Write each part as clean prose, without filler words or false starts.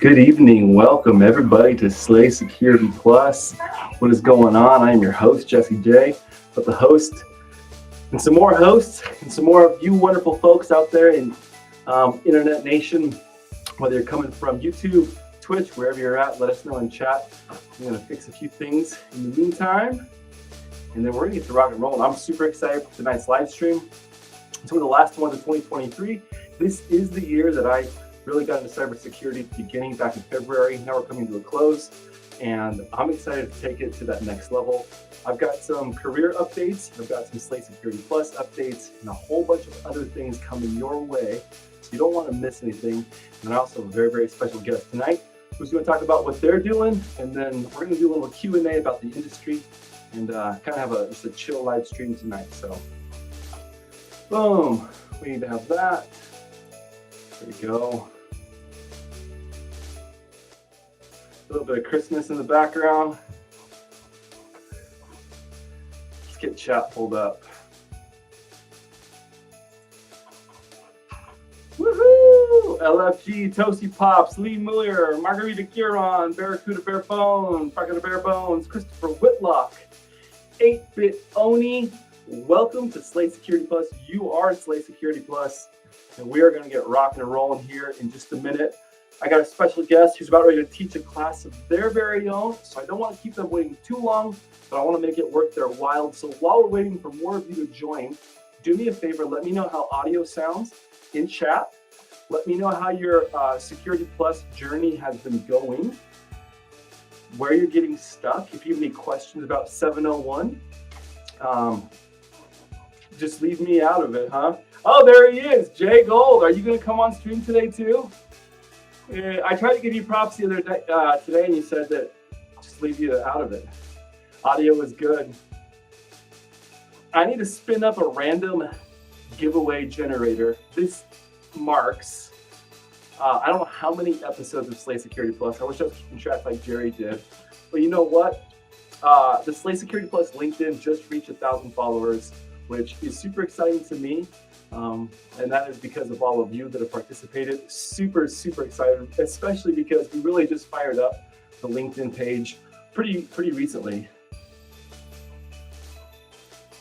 Good evening. Welcome everybody to Slay Security Plus. What is going on? I am your host, Jesse J. But the host and some more hosts and some more of you wonderful folks out there in Internet Nation, whether you're coming from YouTube, Twitch, wherever you're at, let us know in chat. I'm going to fix a few things in the meantime, and then we're going to get to rock and roll. And I'm super excited for tonight's live stream. It's one of the last ones of 2023. This is the year that I really got into cybersecurity beginning back in February. Now we're coming to a close, and I'm excited to take it to that next level. I've got some career updates, I've got some Slay Security Plus updates, and a whole bunch of other things coming your way. So you don't want to miss anything. And I also have a very, very special guest tonight who's going to talk about what they're doing, and then we're going to do a little Q&A about the industry and kind of have just a chill live stream tonight. So, boom, we need to have that. There we go. A little bit of Christmas in the background. Let's get chat pulled up. Woohoo! LFG, Toasty Pops, Lee Muller, Margarita Curon, Barracuda Bare Bones, Barracuda Bare Bones, Christopher Whitlock, 8-Bit Oni. Welcome to Slay Security Plus. You are Slay Security Plus. And we are going to get rocking and rolling here in just a minute. I got a special guest who's about ready to teach a class of their very own, so I don't want to keep them waiting too long, but I want to make it worth their while. So while we're waiting for more of you to join, do me a favor, let me know how audio sounds in chat. Let me know how your Security Plus journey has been going, where you're getting stuck. If you have any questions about 701, just leave me out of it, huh? Oh, there he is, Jay Gold. Are you going to come on stream today too? I tried to give you props the other day, today, and you said that just leave you out of it. Audio was good. I need to spin up a random giveaway generator. This marks, I don't know how many episodes of Slay Security Plus. I wish I was keeping track like Jerry did. But you know what? The Slay Security Plus LinkedIn just reached 1,000 followers, which is super exciting to me. And that is because of all of you that have participated. Super, super excited, especially because we really just fired up the LinkedIn page pretty recently.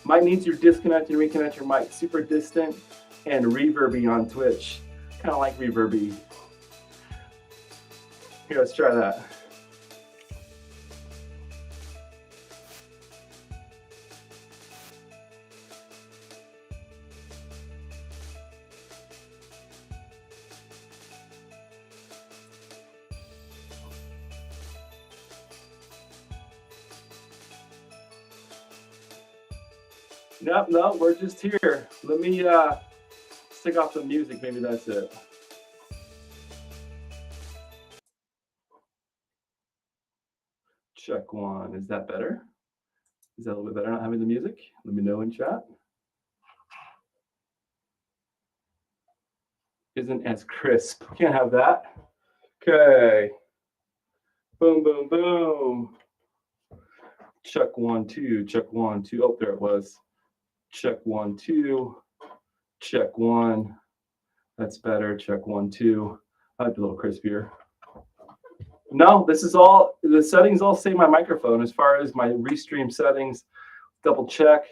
Might need to disconnect and reconnect your mic. Super distant and reverby on Twitch. Kind of like reverby. Here, let's try that. No, we're just here. Let me stick off the music. Maybe that's it. Check one. Is that better? Is that a little bit better not having the music? Let me know in chat. Isn't as crisp. Can't have that. Okay. Boom, boom, boom. Check 1, 2. Check 1, 2. Oh, there it was. Check 1, 2. Check 1. That's better. Check 1, 2. I like a little crispier. No, this is all, the settings all say my microphone. As far as my restream settings, double check.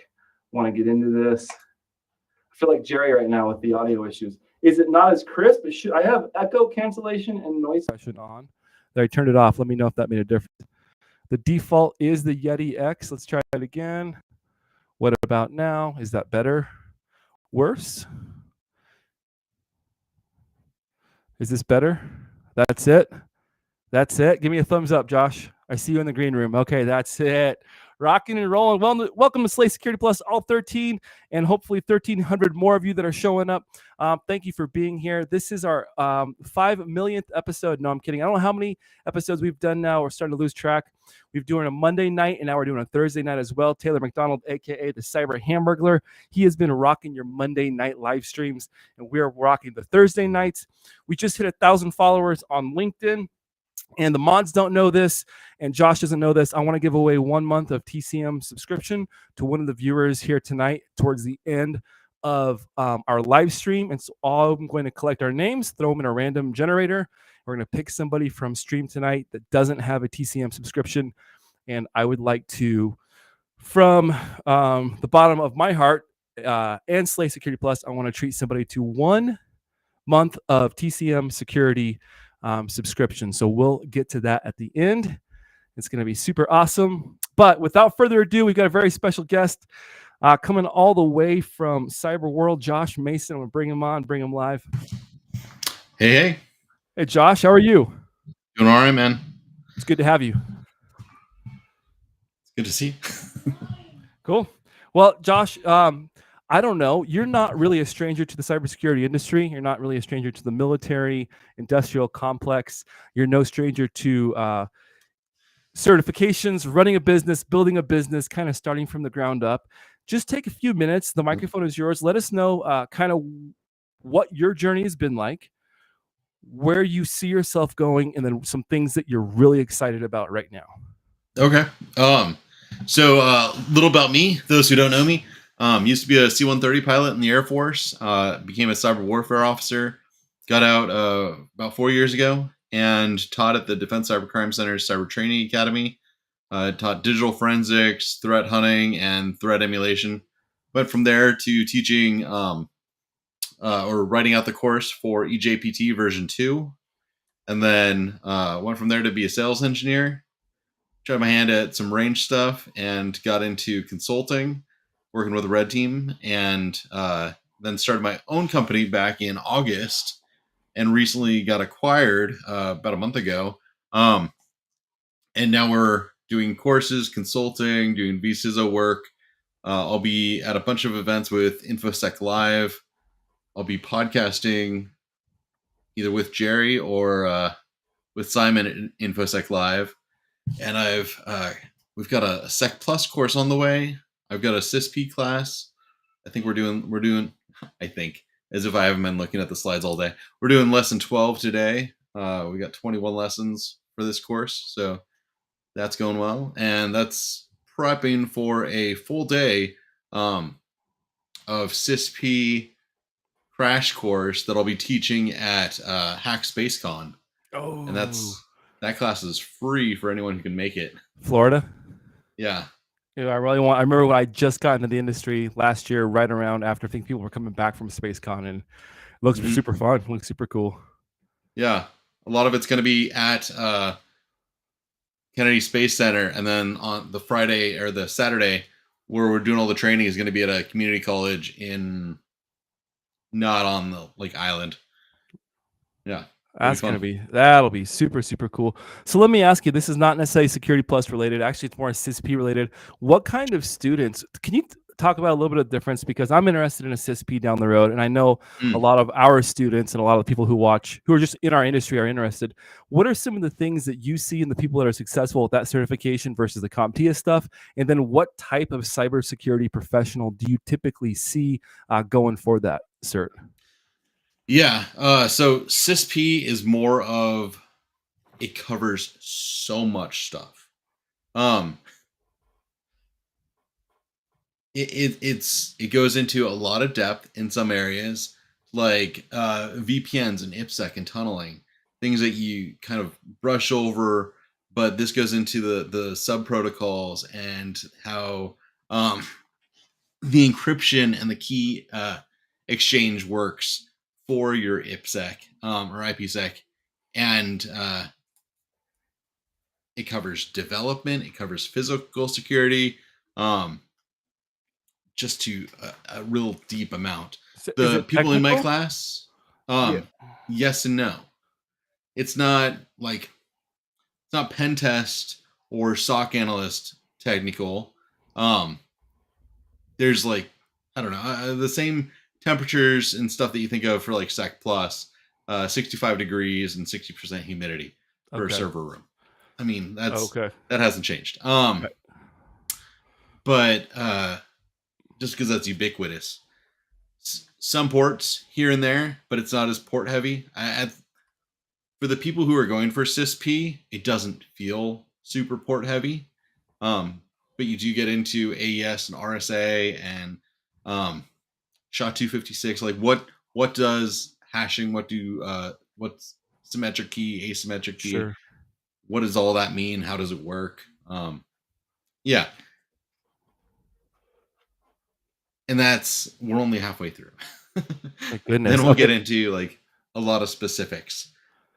Want to get into this. I feel like Jerry right now with the audio issues. Is it not as crisp? I have echo cancellation and noise suppression on. I turned it off. Let me know if that made a difference. The default is the Yeti X. Let's try it again. What about now? Is that better? Worse? Is this better? That's it? That's it? Give me a thumbs up, Josh. I see you in the green room. Okay, that's it. Rocking and rolling. Well, welcome to Slay Security Plus, all 13, and hopefully 1,300 more of you that are showing up. Thank you for being here. This is our 5 millionth episode. No, I'm kidding. I don't know how many episodes we've done now. We're starting to lose track. We've doing a Monday night, and now we're doing a Thursday night as well. Taylor McDonald, a.k.a. the Cyber Hamburglar. He has been rocking your Monday night live streams, and we're rocking the Thursday nights. We just hit 1,000 followers on LinkedIn. And the mods don't know this, and Josh doesn't know this. I want to give away 1 month of TCM subscription to one of the viewers here tonight towards the end of our live stream. And so I'm going to collect our names, throw them in a random generator, We're going to pick somebody from stream tonight that doesn't have a TCM subscription. And I would like to, from the bottom of my heart and Slay Security Plus, I want to treat somebody to 1 month of TCM security subscription. So we'll get to that at the end. It's going to be super awesome. But without further ado, we've got a very special guest coming all the way from Cyber World, Josh Mason. I'm going to bring him on, bring him live. Hey. Hey, Josh, how are you? Doing all right, man. It's good to have you. It's good to see you. Cool. Well, Josh, I don't know. You're not really a stranger to the cybersecurity industry. You're not really a stranger to the military, industrial complex. You're no stranger to certifications, running a business, building a business, kind of starting from the ground up. Just take a few minutes. The microphone is yours. Let us know kind of what your journey has been like, where you see yourself going, and then some things that you're really excited about right now. Okay. So a little about me, those who don't know me. Used to be a C-130 pilot in the Air Force, became a cyber warfare officer, got out about 4 years ago, and taught at the Defense Cybercrime Center's Cyber Training Academy. Taught digital forensics, threat hunting, and threat emulation. Went from there to teaching or writing out the course for EJPT version 2. And then went from there to be a sales engineer. Tried my hand at some range stuff and got into consulting, working with a red team, and then started my own company back in August and recently got acquired about a month ago. And now we're doing courses, consulting, doing vCISO work. I'll be at a bunch of events with InfoSec Live. I'll be podcasting either with Jerry or with Simon at InfoSec Live. And we've got a Sec Plus course on the way. I've got a CISP class. I think we're doing, I think, as if I haven't been looking at the slides all day. We're doing lesson 12 today. We got 21 lessons for this course. So that's going well. And that's prepping for a full day of CISP crash course that I'll be teaching at Hack SpaceCon. Oh. And that class is free for anyone who can make it. Florida? Yeah. I remember when I just got into the industry last year, right around after I think people were coming back from SpaceCon, and it looks super fun. It looks super cool. Yeah. A lot of it's going to be at Kennedy Space Center. And then on the Friday or the Saturday where we're doing all the training is going to be at a community college not on the island. Yeah. That'll be super, super cool. So let me ask you, this is not necessarily Security Plus related. Actually, it's more CISP related. What kind of students, can you talk about a little bit of difference? Because I'm interested in a CISP down the road. And I know a lot of our students and a lot of the people who are just in our industry are interested. What are some of the things that you see in the people that are successful with that certification versus the CompTIA stuff? And then what type of cybersecurity professional do you typically see going for that cert? Yeah. So CISP is more of, it covers so much stuff. It goes into a lot of depth in some areas, like VPNs and IPsec and tunneling, things that you kind of brush over. But this goes into the sub protocols and how the encryption and the key exchange works for your IPsec or IPsec. And it covers development, it covers physical security, just to a real deep amount. The people in my class, yes and no. It's not pen test or SOC analyst technical. There's I don't know, the same temperatures and stuff that you think of for Sec Plus, 65 degrees and 60% humidity for a server room. I mean, that hasn't changed. But just because that's ubiquitous, some ports here and there, but it's not as port heavy. For the people who are going for CISP, it doesn't feel super port heavy. But you do get into AES and RSA and SHA-256. What does hashing? What's symmetric key, asymmetric key. Sure. What does all that mean? How does it work? Yeah. And we're only halfway through. My goodness. Then we'll Okay. get into like a lot of specifics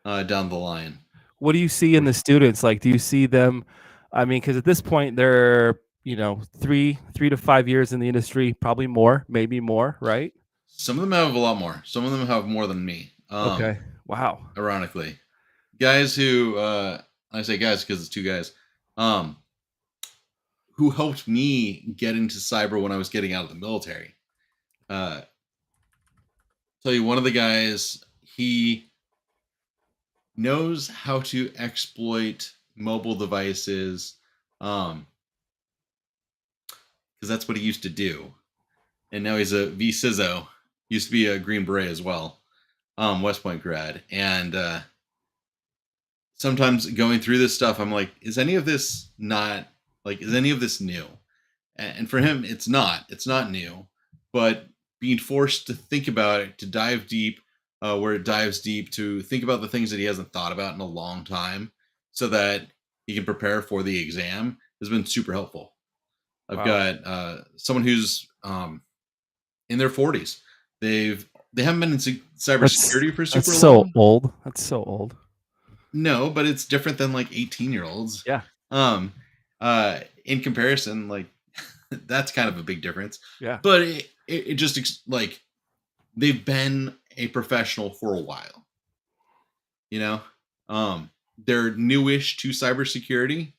down the line. What do you see in the students? Like, do you see them? I mean, because at this point they're, 3 to 5 years in the industry, probably more, maybe more, right? Some of them have a lot more. Some of them have more than me. Okay. Wow. Ironically, guys who I say guys because it's two guys, who helped me get into cyber when I was getting out of the military. Tell you, one of the guys, he knows how to exploit mobile devices, because that's what he used to do, and now he's a VCISO. Used to be a Green Beret as well, West Point grad, and sometimes going through this stuff, I'm like, is any of this new? And for him, it's not. It's not new, but being forced to think about it, to dive deep, where it dives deep, to think about the things that he hasn't thought about in a long time, so that he can prepare for the exam, has been super helpful. I've Wow. got someone who's in their 40s. They haven't been in cybersecurity for super That's so long. old. That's so old. No, but it's different than like 18-year-olds. Yeah. In comparison, like that's kind of a big difference. Yeah. But it just like they've been a professional for a while. They're newish to cybersecurity,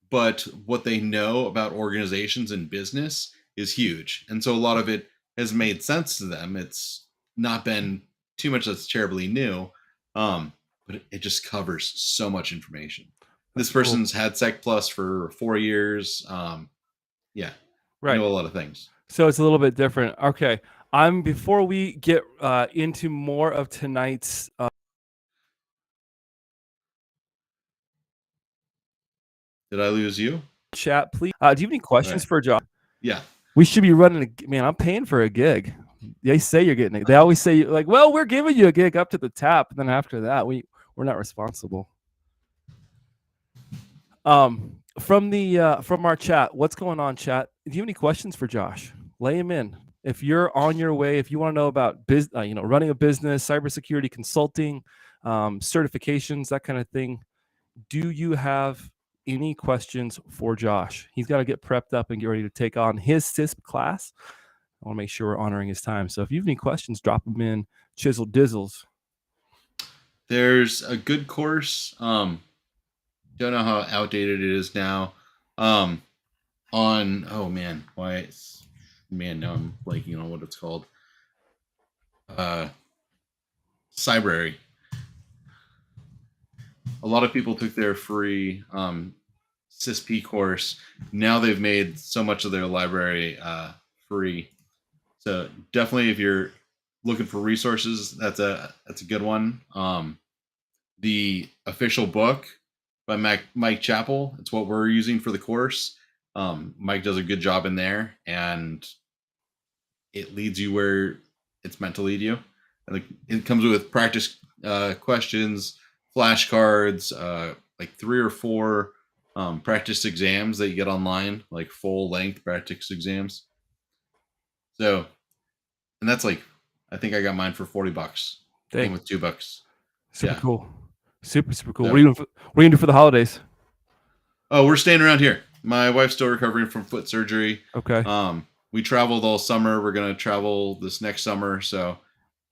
but what they know about organizations and business is huge. And so a lot of it has made sense to them. It's not been too much that's terribly new. But it just covers so much information. This person's had Sec Plus for 4 years. Yeah, right. I know a lot of things. So it's a little bit different. Okay, before we get into more of tonight's. Did I lose you? Chat, please. Do you have any questions for Josh? Yeah. We should be running man, I'm paying for a gig. They say you're getting it. They always say like, well, we're giving you a gig up to the tap, and then after that, we're not responsible. From our chat, what's going on, chat? Do you have any questions for Josh? Lay him in. If you're on your way, if you want to know about running a business, cybersecurity consulting, certifications, that kind of thing, do you have any questions for Josh? He's got to get prepped up and get ready to take on his CISP class. I want to make sure we're honoring his time. So if you have any questions, drop them in. Chisel Dizzles. There's a good course. Don't know how outdated it is now. Now I'm blanking on what it's called. Cybrary. A lot of people took their free CISP course. Now they've made so much of their library free. So definitely, if you're looking for resources, that's a good one. The official book by Mike Chappell. It's what we're using for the course. Mike does a good job in there, and it leads you where it's meant to lead you. And it comes with practice questions, flashcards, like 3 or 4 practice exams that you get online, like full length practice exams. So, and that's like, I think I got mine for $40. Came with $2. Super cool. Super cool. So, what are you gonna do for the holidays? Oh, we're staying around here. My wife's still recovering from foot surgery. Okay. We traveled all summer. We're gonna travel this next summer. So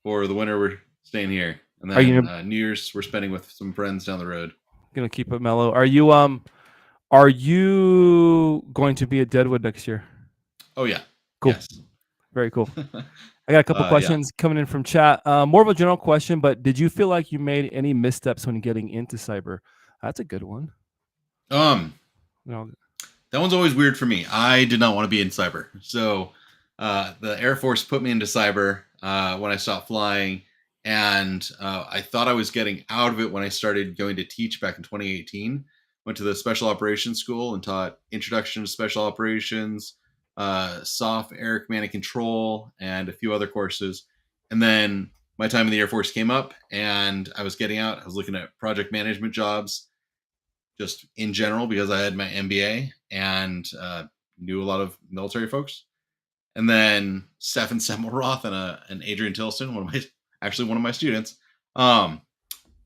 for the winter, we're staying here. And then New Year's, we're spending with some friends down the road. Gonna keep it mellow. Are you going to be at Deadwood next year? Oh yeah. Cool. Yes. Very cool. I got a couple questions coming in from chat. More of a general question, but did you feel like you made any missteps when getting into cyber? That's a good one. That one's always weird for me. I did not want to be in cyber. So the Air Force put me into cyber when I stopped flying. And I thought I was getting out of it when I started going to teach back in 2018. Went to the Special Operations School and taught Introduction to Special Operations, SOF, Air Command and Control, and a few other courses. And then my time in the Air Force came up and I was getting out. I was looking at project management jobs just in general because I had my MBA and knew a lot of military folks. And then Stefan Semmelroth and Adrian Tilson, one of my students, were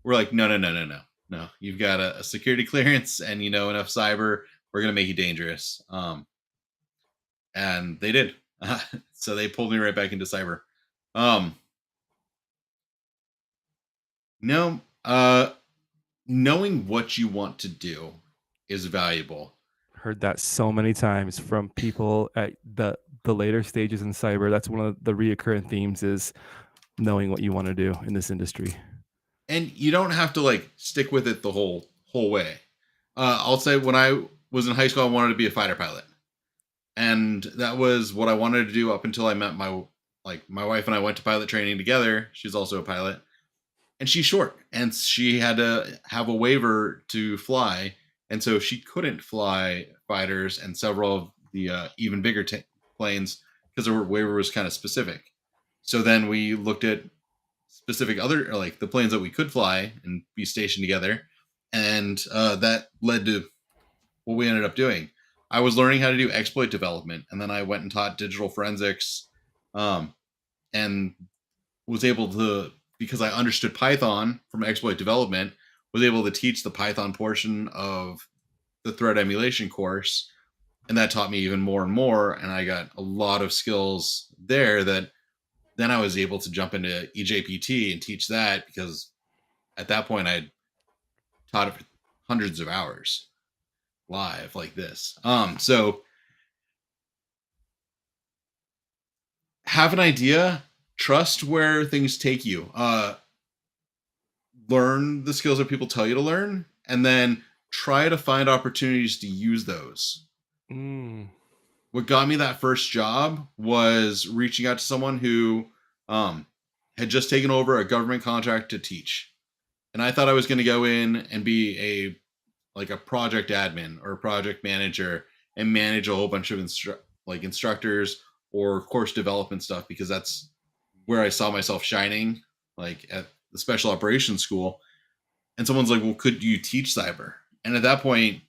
like, no. You've got a security clearance and you know enough cyber. We're gonna make you dangerous. And they did. So they pulled me right back into cyber. No, knowing what you want to do is valuable. Heard that so many times from people at the later stages in cyber. That's one of the reoccurring themes is knowing what you want to do in this industry. And you don't have to like stick with it the whole way. I'll say when I was in high school, I wanted to be a fighter pilot. And that was what I wanted to do up until I met my wife and I went to pilot training together. She's also a pilot. And she's short and she had to have a waiver to fly. And so she couldn't fly fighters and several of the even bigger planes because her waiver was kind of specific. So then we looked at specific other, like the planes that we could fly and be stationed together. And that led to what we ended up doing. I was learning how to do exploit development. And then I went and taught digital forensics and was able to, because I understood Python from exploit development, was able to teach the Python portion of the threat emulation course. And that taught me even more and more. And I got a lot of skills there that then I was able to jump into EJPT and teach that because at that point I taught it for hundreds of hours live like this. So have an idea, trust where things take you. Learn the skills that people tell you to learn, and then try to find opportunities to use those. What got me that first job was reaching out to someone who had just taken over a government contract to teach. And I thought I was going to go in and be a project admin or a project manager and manage a whole bunch of instructors or course development stuff, because that's where I saw myself shining, like at the special operations school. And someone's like, well, could you teach cyber? And at that point,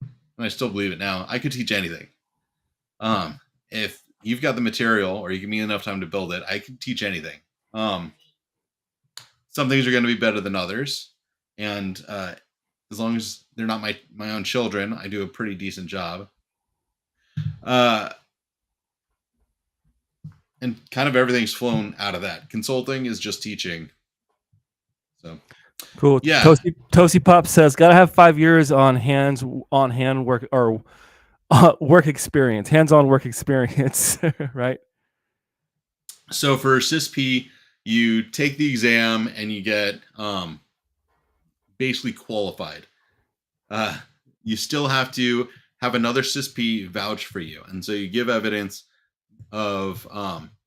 and I still believe it now, I could teach anything. If you've got the material or you give me enough time to build it, I can teach anything. Some things are going to be better than others. And as long as they're not my own children, I do a pretty decent job. And kind of everything's flown out of that. Consulting is just teaching. So cool. Yeah. Toasty Pop says, gotta have 5 years on hand work or work experience, hands-on work experience, right? So for CISP, you take the exam and you get basically qualified. You still have to have another CISP vouch for you. And so you give evidence of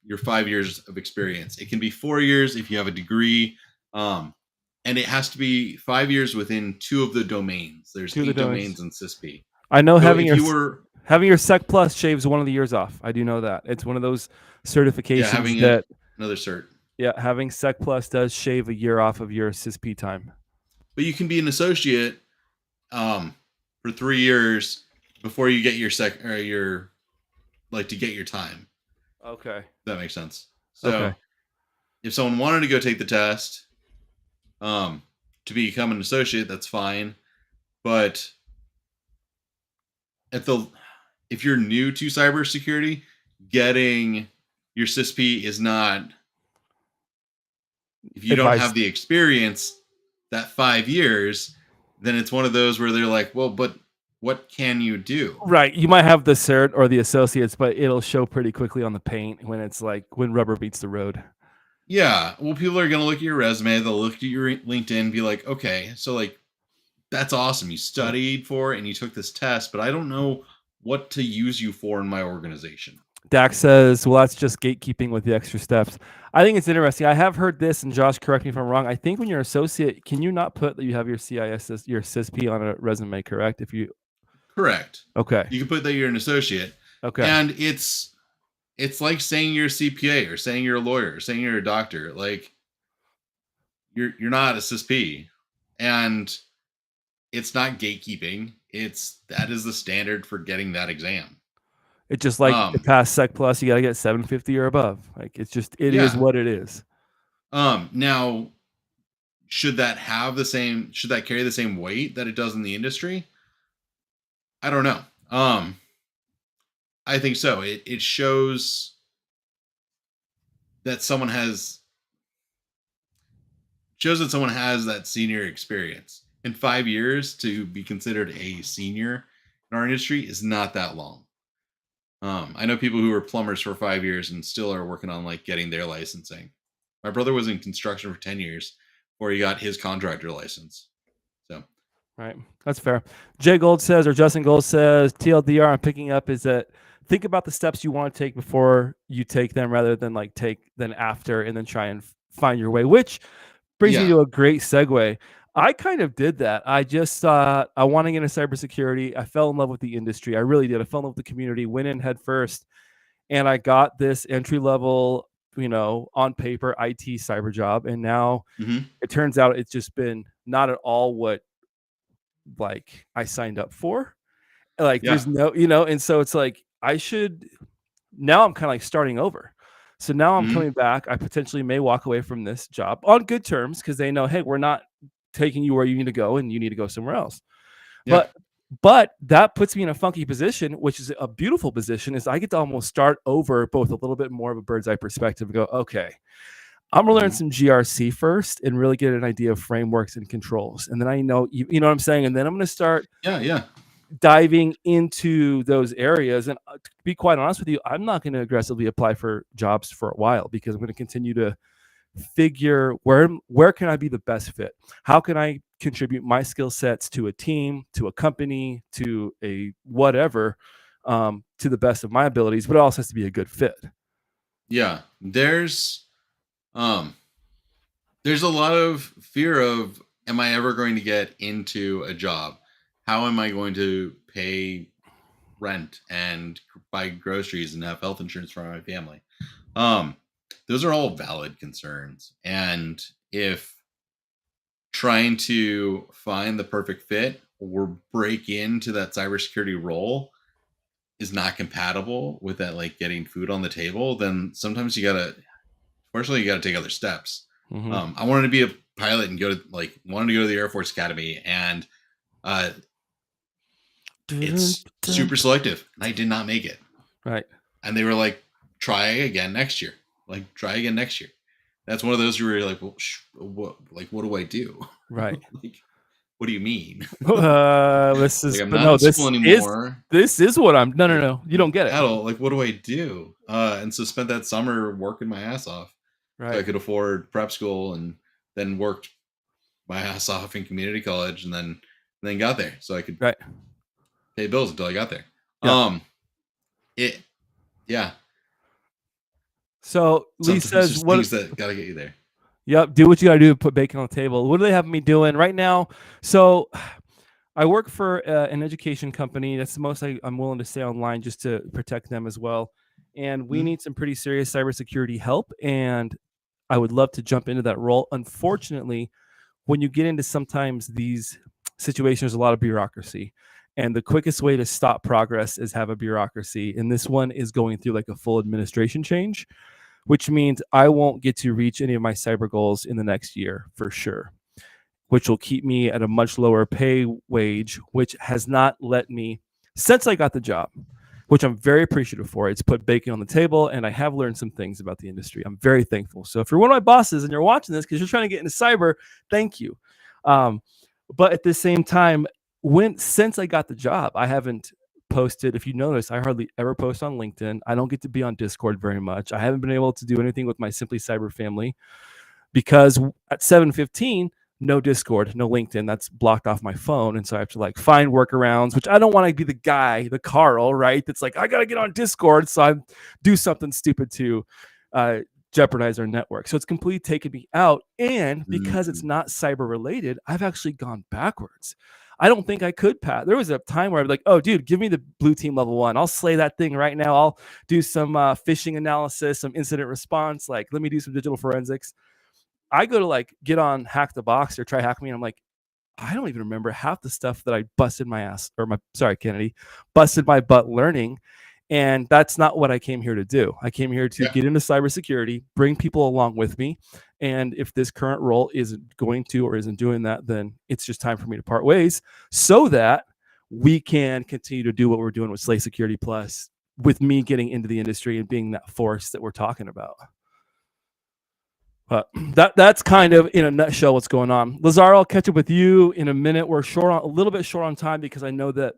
your 5 years of experience. It can be 4 years if you have a degree, and it has to be 5 years within 2 of the domains. There's 8 domains in CISP. I know so having your Sec Plus shaves one of the years off. I do know that. It's one of those certifications having that another cert. Yeah, having Sec Plus does shave a year off of your CISP time. But you can be an associate for 3 years before you get your to get your time. Okay. That makes sense. So if someone wanted to go take the test to become an associate, that's fine. But if you're new to cybersecurity, getting your CISP is not, if you don't have the experience, that 5 years, then it's one of those where they're like, well, but what can you do? Right. You might have the cert or the associates, but it'll show pretty quickly on the paint when it's like when rubber meets the road. Yeah. Well, people are going to look at your resume. They'll look at your LinkedIn and be like, okay, so like, that's awesome. You studied for it and you took this test, but I don't know what to use you for in my organization. Dax says, well, that's just gatekeeping with the extra steps. I think it's interesting. I have heard this, and Josh, correct me if I'm wrong. I think when you're an associate, can you not put that you have your your CISP on a resume, correct? Correct. Okay. You can put that you're an associate. Okay. And it's it's like saying you're a CPA or saying you're a lawyer or saying you're a doctor. Like you're not a CISP, and it's not gatekeeping. That is the standard for getting that exam. It's just like to pass Sec Plus, you got to get 750 or above. Like it is what it is. Now, should that carry the same weight that it does in the industry? I don't know. I think so. It shows that someone has that senior experience. In 5 years, to be considered a senior in our industry is not that long. I know people who were plumbers for 5 years and still are working on like getting their licensing. My brother was in construction for 10 years before he got his contractor license. So, right, that's fair. Jay Gold says, or Justin Gold says, TLDR I'm picking up is that think about the steps you want to take before you take them, rather than like take them after and then try and find your way. Which brings me to a great segue. I kind of did that. I just thought I want to get into cybersecurity. I fell in love with the industry. I really did. I fell in love with the community, went in head first, and I got this entry level, on paper IT cyber job. And now it turns out it's just been not at all what like I signed up for. Like there's no, and so it's like now I'm kind of like starting over. So now I'm coming back. I potentially may walk away from this job on good terms because they know, hey, we're not taking you where you need to go and you need to go somewhere else. Yeah. But that puts me in a funky position, which is a beautiful position, is I get to almost start over both a little bit more of a bird's eye perspective and go, okay, I'm going to learn some GRC first and really get an idea of frameworks and controls. And then I know, you know what I'm saying? And then I'm going to start diving into those areas. And to be quite honest with you, I'm not going to aggressively apply for jobs for a while because I'm going to continue to figure where can I be the best fit? How can I contribute my skill sets to a team, to a company, to a whatever, to the best of my abilities, but it also has to be a good fit. Yeah. There's a lot of fear of, am I ever going to get into a job? How am I going to pay rent and buy groceries and have health insurance for my family? Those are all valid concerns. And if trying to find the perfect fit or break into that cybersecurity role is not compatible with that, like getting food on the table, then sometimes you gotta take other steps. I wanted to be a pilot and wanted to go to the Air Force Academy, and it's super selective, and I did not make it. Right. And they were like, try again next year. That's one of those where you're like, well, what do I do? Right. Like, what do you mean? This is, like, I'm not in school anymore. This is what I'm. No. You don't get it. Like, what do I do? And so spent that summer working my ass off. Right. So I could afford prep school, and then worked my ass off in community college, and then got there so I could pay bills until I got there. Yeah. So Lee says, "What things that gotta get you there?" Yep, do what you gotta do to put bacon on the table. What do they have me doing right now? So, I work for an education company. That's the most I'm willing to say online, just to protect them as well. And we need some pretty serious cybersecurity help. And I would love to jump into that role. Unfortunately, when you get into sometimes these situations, there's a lot of bureaucracy. And the quickest way to stop progress is have a bureaucracy. And this one is going through like a full administration change, which means I won't get to reach any of my cyber goals in the next year for sure, which will keep me at a much lower pay wage, which has not let me, since I got the job, which I'm very appreciative for. It's put bacon on the table, and I have learned some things about the industry. I'm very thankful. So if you're one of my bosses and you're watching this because you're trying to get into cyber, thank you. But at the same time, since I got the job, I haven't posted. If you notice, I hardly ever post on LinkedIn. I don't get to be on Discord very much. I haven't been able to do anything with my Simply Cyber family because at 7:15, no Discord, no LinkedIn. That's blocked off my phone. And so I have to like find workarounds, which I don't want to be the guy, the Carl, right? That's like, I got to get on Discord. So I do something stupid to jeopardize our network. So it's completely taken me out. And because it's not cyber related, I've actually gone backwards. I don't think I could pass. There was a time where I'd be like, oh, dude, give me the blue team level 1. I'll slay that thing right now. I'll do some phishing analysis, some incident response. Like, let me do some digital forensics. I go to like get on Hack the Box or try Hack Me, and I'm like, I don't even remember half the stuff that I busted my ass busted my butt learning. And that's not what I came here to do. I came here to get into cybersecurity, bring people along with me. And if this current role isn't going to or isn't doing that, then it's just time for me to part ways so that we can continue to do what we're doing with Slay Security Plus, with me getting into the industry and being that force that we're talking about. But that's kind of in a nutshell what's going on. Lazaro, I'll catch up with you in a minute. We're a little bit short on time because I know that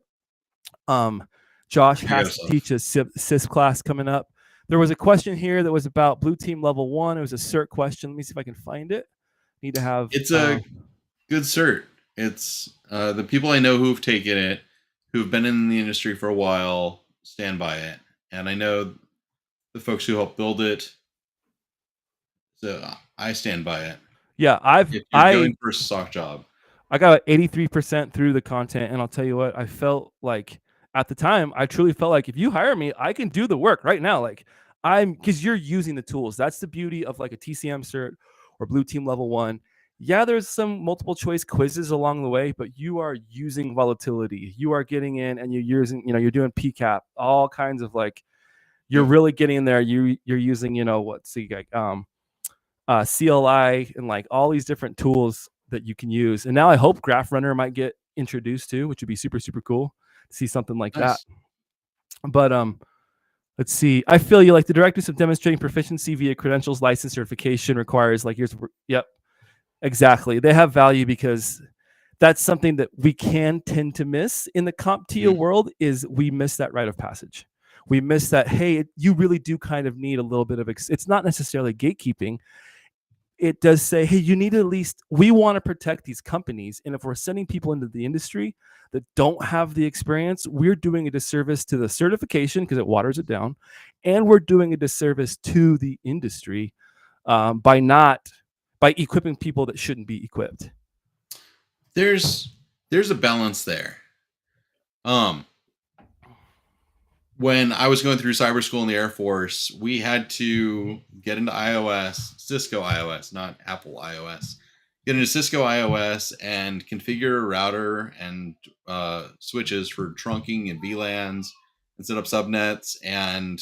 Josh has to teach a CIS class coming up. There was a question here that was about blue team level 1. It was a cert question. Let me see if I can find it. Need to have. It's a good cert. It's the people I know who've taken it, who've been in the industry for a while, stand by it, and I know the folks who helped build it. So I stand by it. Yeah, if you're going for a SOC job. I got 83% through the content, and I'll tell you what, I felt like at the time, I truly felt like if you hire me, I can do the work right now. Like because you're using the tools. That's the beauty of like a TCM cert or blue team level 1. Yeah, there's some multiple choice quizzes along the way, but you are using volatility. You are getting in and you're using, you're doing PCAP, all kinds of like, you're really getting in there. You're using, CLI and like all these different tools that you can use. And now I hope Graph Runner might get introduced to, which would be super, super cool to see something like that. But let's see. I feel you, like the directness of demonstrating proficiency via credentials, license, certification requires like yep, exactly. They have value because that's something that we can tend to miss in the CompTIA world. Is we miss that rite of passage. We miss that, hey, you really do kind of need a little bit of, it's not necessarily gatekeeping. It does say, hey, you need at least, we want to protect these companies. And if we're sending people into the industry that don't have the experience, we're doing a disservice to the certification because it waters it down. And we're doing a disservice to the industry by equipping people that shouldn't be equipped. There's a balance there. When I was going through cyber school in the Air Force, we had to get into iOS, Cisco iOS, not Apple iOS. Get into Cisco iOS and configure a router and switches for trunking and VLANs and set up subnets. And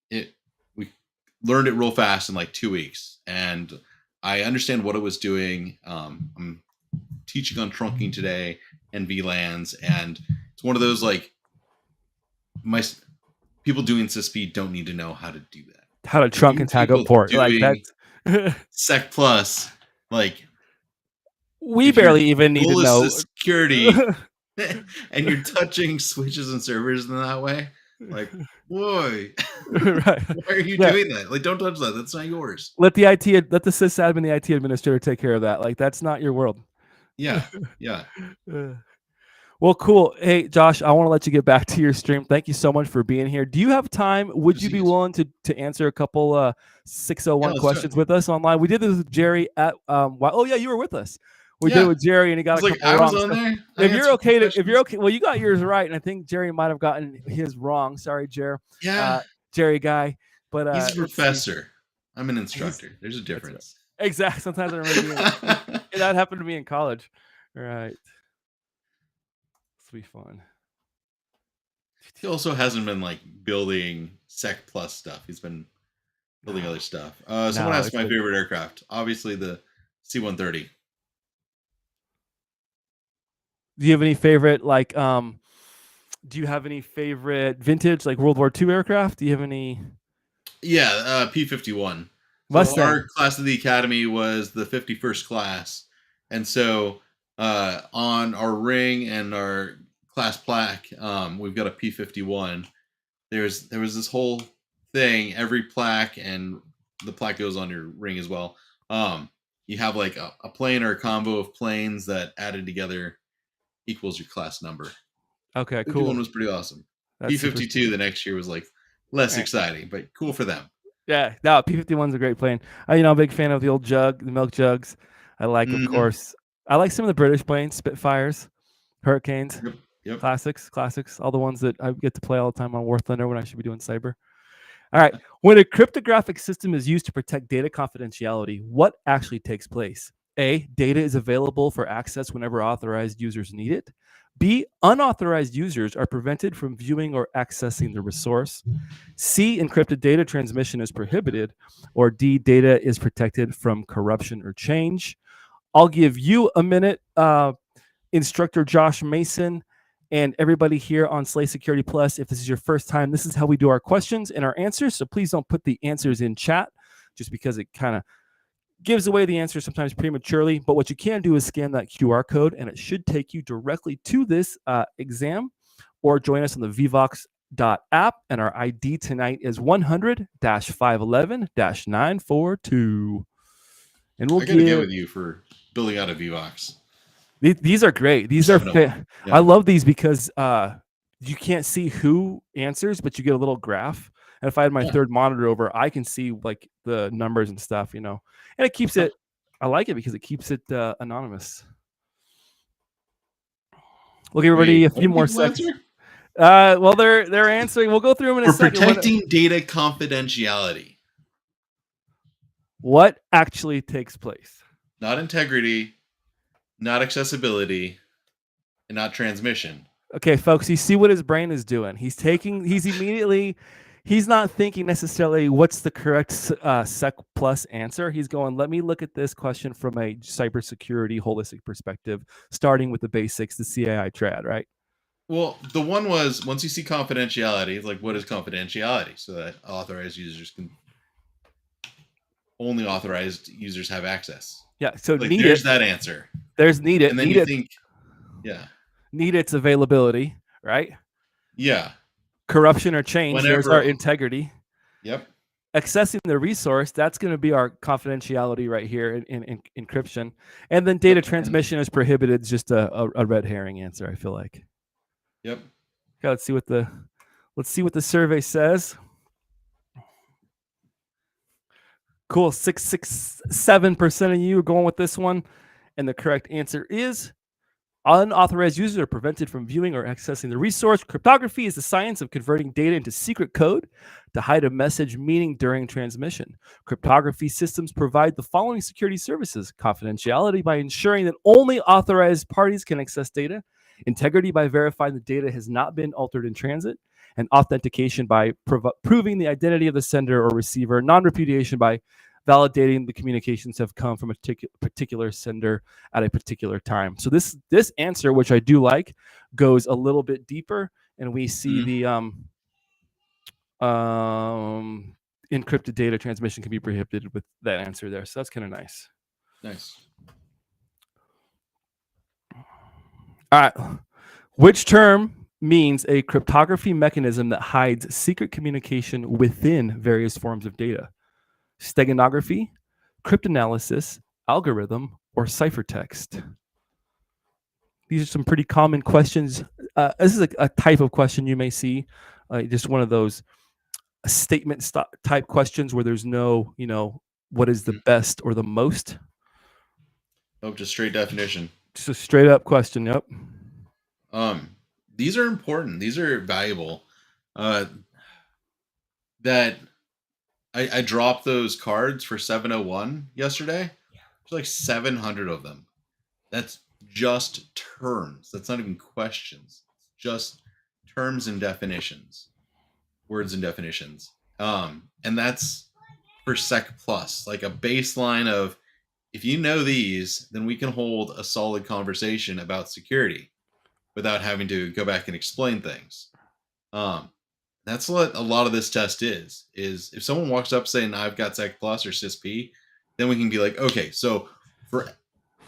we learned it real fast in like 2 weeks. And I understand what it was doing. I'm teaching on trunking today and VLANs. And it's one of those like, people doing CISP don't need to know how to do that. How to trunk and tag a port. Like that's Sec Plus. Like we barely even need to know security and you're touching switches and servers in that way. Like, boy, right. Why are you doing that? Like, don't touch that. That's not yours. Let the sysadmin, the IT administrator take care of that. Like, that's not your world. Yeah. Yeah. Well, cool. Hey, Josh, I want to let you get back to your stream. Thank you so much for being here. Do you have time? Would you be willing to answer a couple 601 questions with us online? We did this with Jerry at oh yeah, you were with us. We did it with Jerry, and he got a couple wrong. Was on there. If you're okay, well, you got yours right, and I think Jerry might have gotten his wrong. Sorry, Jerry. Yeah, Jerry guy, but he's a professor. I'm an instructor. There's a difference. Right. Exactly. Sometimes I remember that happened to me in college. All right. Be fun. He also hasn't been like building Sec Plus stuff. He's been building other stuff. Someone asked my favorite aircraft. Obviously the C-130. Do you have any favorite do you have any favorite vintage like World War II aircraft? Do you have any? Yeah, P-51. So our class of the Academy was the 51st class. And so on our ring and our class plaque, we've got a P-51. There was this whole thing. Every plaque, and the plaque goes on your ring as well. You have like a plane or a combo of planes that added together equals your class number. Okay, cool. 51 was pretty awesome. P-52 the next year was like less exciting, but cool for them. Yeah, no, P-51's a great plane. I'm a big fan of the old jug, the milk jugs. I like, of course. I like some of the British planes, Spitfires, Hurricanes, Yep. classics, all the ones that I get to play all the time on War Thunder when I should be doing cyber. All right. When a cryptographic system is used to protect data confidentiality, what actually takes place? A, data is available for access whenever authorized users need it. B, unauthorized users are prevented from viewing or accessing the resource. C, encrypted data transmission is prohibited. Or D, data is protected from corruption or change. I'll give you a minute, Instructor Josh Mason, and everybody here on Slay Security Plus. If this is your first time, this is how we do our questions and our answers. So please don't put the answers in chat just because it kind of gives away the answer sometimes prematurely. But what you can do is scan that QR code, and it should take you directly to this exam, or join us on the Vvox.app. And our ID tonight is 100-511-942. And we'll I gotta get with you for building out a Vvox. These are great. These are Yeah. I love these because you can't see who answers, but you get a little graph. And if I had my third monitor over, I can see like the numbers and stuff, and it keeps it. I like it because it keeps it anonymous. We'll give everybody a few more seconds. Well, they're answering. We'll go through them in a second. Protecting data confidentiality. What actually takes place? Not integrity, not accessibility, and not transmission. Okay, folks, you see what his brain is doing. He's not thinking necessarily what's the correct Sec Plus answer. He's going, let me look at this question from a cybersecurity holistic perspective, starting with the basics, the CAI triad, right? Well, the one was, once you see confidentiality, it's like, what is confidentiality? So that authorized users can, only authorized users have access. Yeah, so like, there's that answer. There's need it. And then need you it. think, yeah. Need its availability, right? Yeah. Corruption or change, there's our integrity. Yep. Accessing the resource, that's going to be our confidentiality right here in encryption. And then data transmission is prohibited. It's just a red herring answer, I feel like. Yep. Okay, let's see what the survey says. Cool. 667% of you are going with this one. And the correct answer is unauthorized users are prevented from viewing or accessing the resource. Cryptography is the science of converting data into secret code to hide a message meaning during transmission. Cryptography systems provide the following security services: confidentiality by ensuring that only authorized parties can access data, integrity by verifying the data has not been altered in transit, and authentication by proving the identity of the sender or receiver, non-repudiation by validating the communications have come from a particular sender at a particular time. So this answer, which I do like, goes a little bit deeper, and we see the encrypted data transmission can be prohibited with that answer there. So that's kind of nice. Nice. All right. Which term means a cryptography mechanism that hides secret communication within various forms of data? Steganography, cryptanalysis, algorithm, or ciphertext? These are some pretty common questions. This is a type of question you may see, just one of those statement type questions where there's no, what is the best or the most? Oh, just straight definition. Just a straight up question. Yep. These are important. These are valuable. That I dropped those cards for 701 yesterday. There's like 700 of them. That's just terms. That's not even questions. It's just terms and definitions, words and definitions. And that's for Sec Plus, like a baseline of, if you know these, then we can hold a solid conversation about security without having to go back and explain things. That's what a lot of this test is if someone walks up saying, I've got Sec Plus or CISP, then we can be like, okay, so for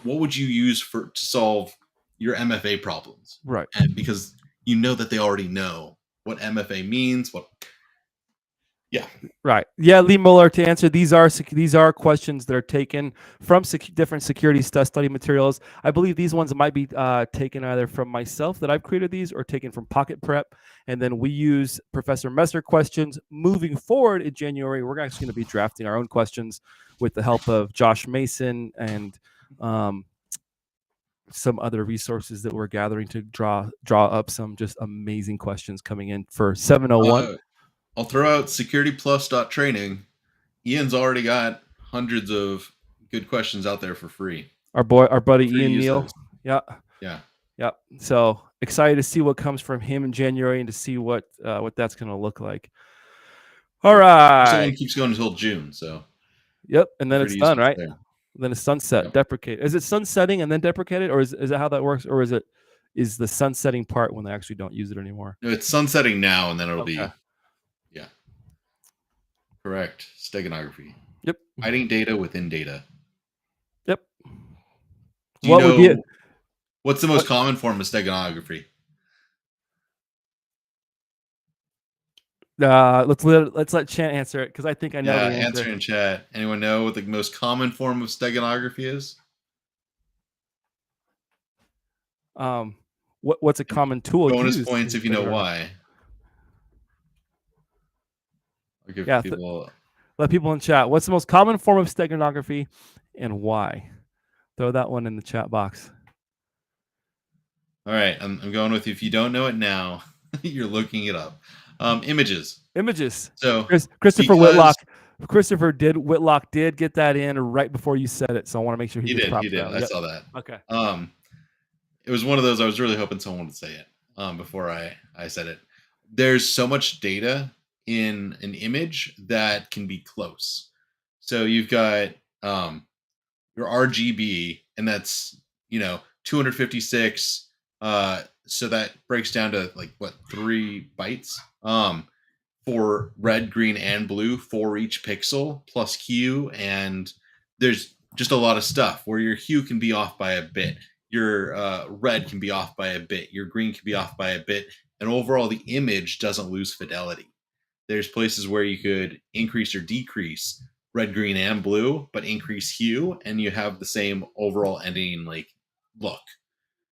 what would you use to solve your MFA problems? Right. And because you know that they already know what MFA means, yeah. Right. Yeah, Lee Muller, to answer, these are questions that are taken from different security study materials. I believe these ones might be taken either from myself that I've created these, or taken from Pocket Prep. And then we use Professor Messer questions. Moving forward in January, we're actually going to be drafting our own questions with the help of Josh Mason and some other resources that we're gathering to draw up some just amazing questions coming in for 701. I'll throw out securityplus.training. Ian's already got hundreds of good questions out there for free. Our buddy Ian Neal. Yeah. So excited to see what comes from him in January and to see what that's going to look like. All right. So it keeps going until June. So. Yep, and then it's done, right? There. Then it's sunset, deprecate. Is it sunsetting and then deprecated, or is that how that works, or is the sunsetting part when they actually don't use it anymore? No, it's sunsetting now, and then it'll be. Yeah. Correct. Steganography. Yep. Hiding data within data. Yep. Do you know what's the most common form of steganography? Let's let Chant answer it because I think I know. Yeah, answer in chat. Anyone know what the most common form of steganography is? What's a common tool? Bonus points if you know why. I'll give people. Let people in chat. What's the most common form of steganography, and why? Throw that one in the chat box. All right, I'm going with you. If you don't know it now, you're looking it up. Images. So Christopher Whitlock did get that in right before you said it, so I want to make sure he did. I saw that. Okay. It was one of those I was really hoping someone would say it before I said it. There's so much data in an image that can be close. So you've got your RGB, and that's 256. So that breaks down to 3 bytes. For red, green, and blue for each pixel plus hue, and there's just a lot of stuff where your hue can be off by a bit, your red can be off by a bit, your green can be off by a bit, and overall the image doesn't lose fidelity. There's places where you could increase or decrease red, green, and blue, but increase hue, and you have the same overall ending look.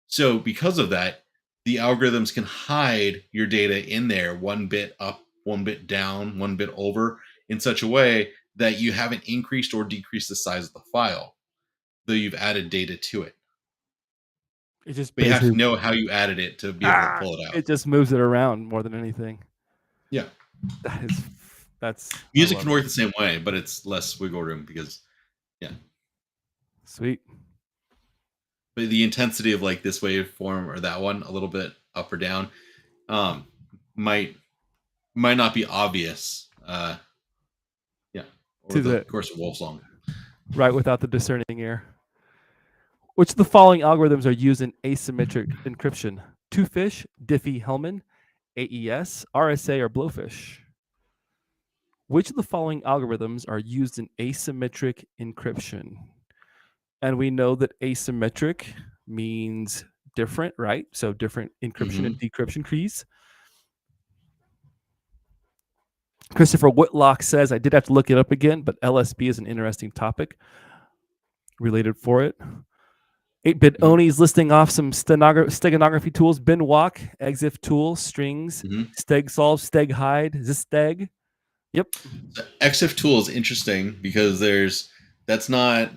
So because of that, the algorithms can hide your data in there 1 bit up, 1 bit down, 1 bit over in such a way that you haven't increased or decreased the size of the file, though you've added data to it. But you have to know how you added it to be able to pull it out. It just moves it around more than anything. Yeah. That's music can work the same way, but it's less wiggle room because Sweet. But the intensity of this waveform or that one a little bit up or down might not be obvious. Or the course of Wolfsong. Right, without the discerning ear. Which of the following algorithms are used in asymmetric encryption? Two-Fish, Diffie-Hellman, AES, RSA, or Blowfish? Which of the following algorithms are used in asymmetric encryption? And we know that asymmetric means different, right? So different encryption and decryption keys. Christopher Whitlock says, I did have to look it up again, but LSB is an interesting topic related for it. 8-Bit Oni is listing off some steganography tools. Binwalk, EXIF tool, strings, StegSolve, StegHide. Is this Steg? Yep. The EXIF tool is interesting because that's not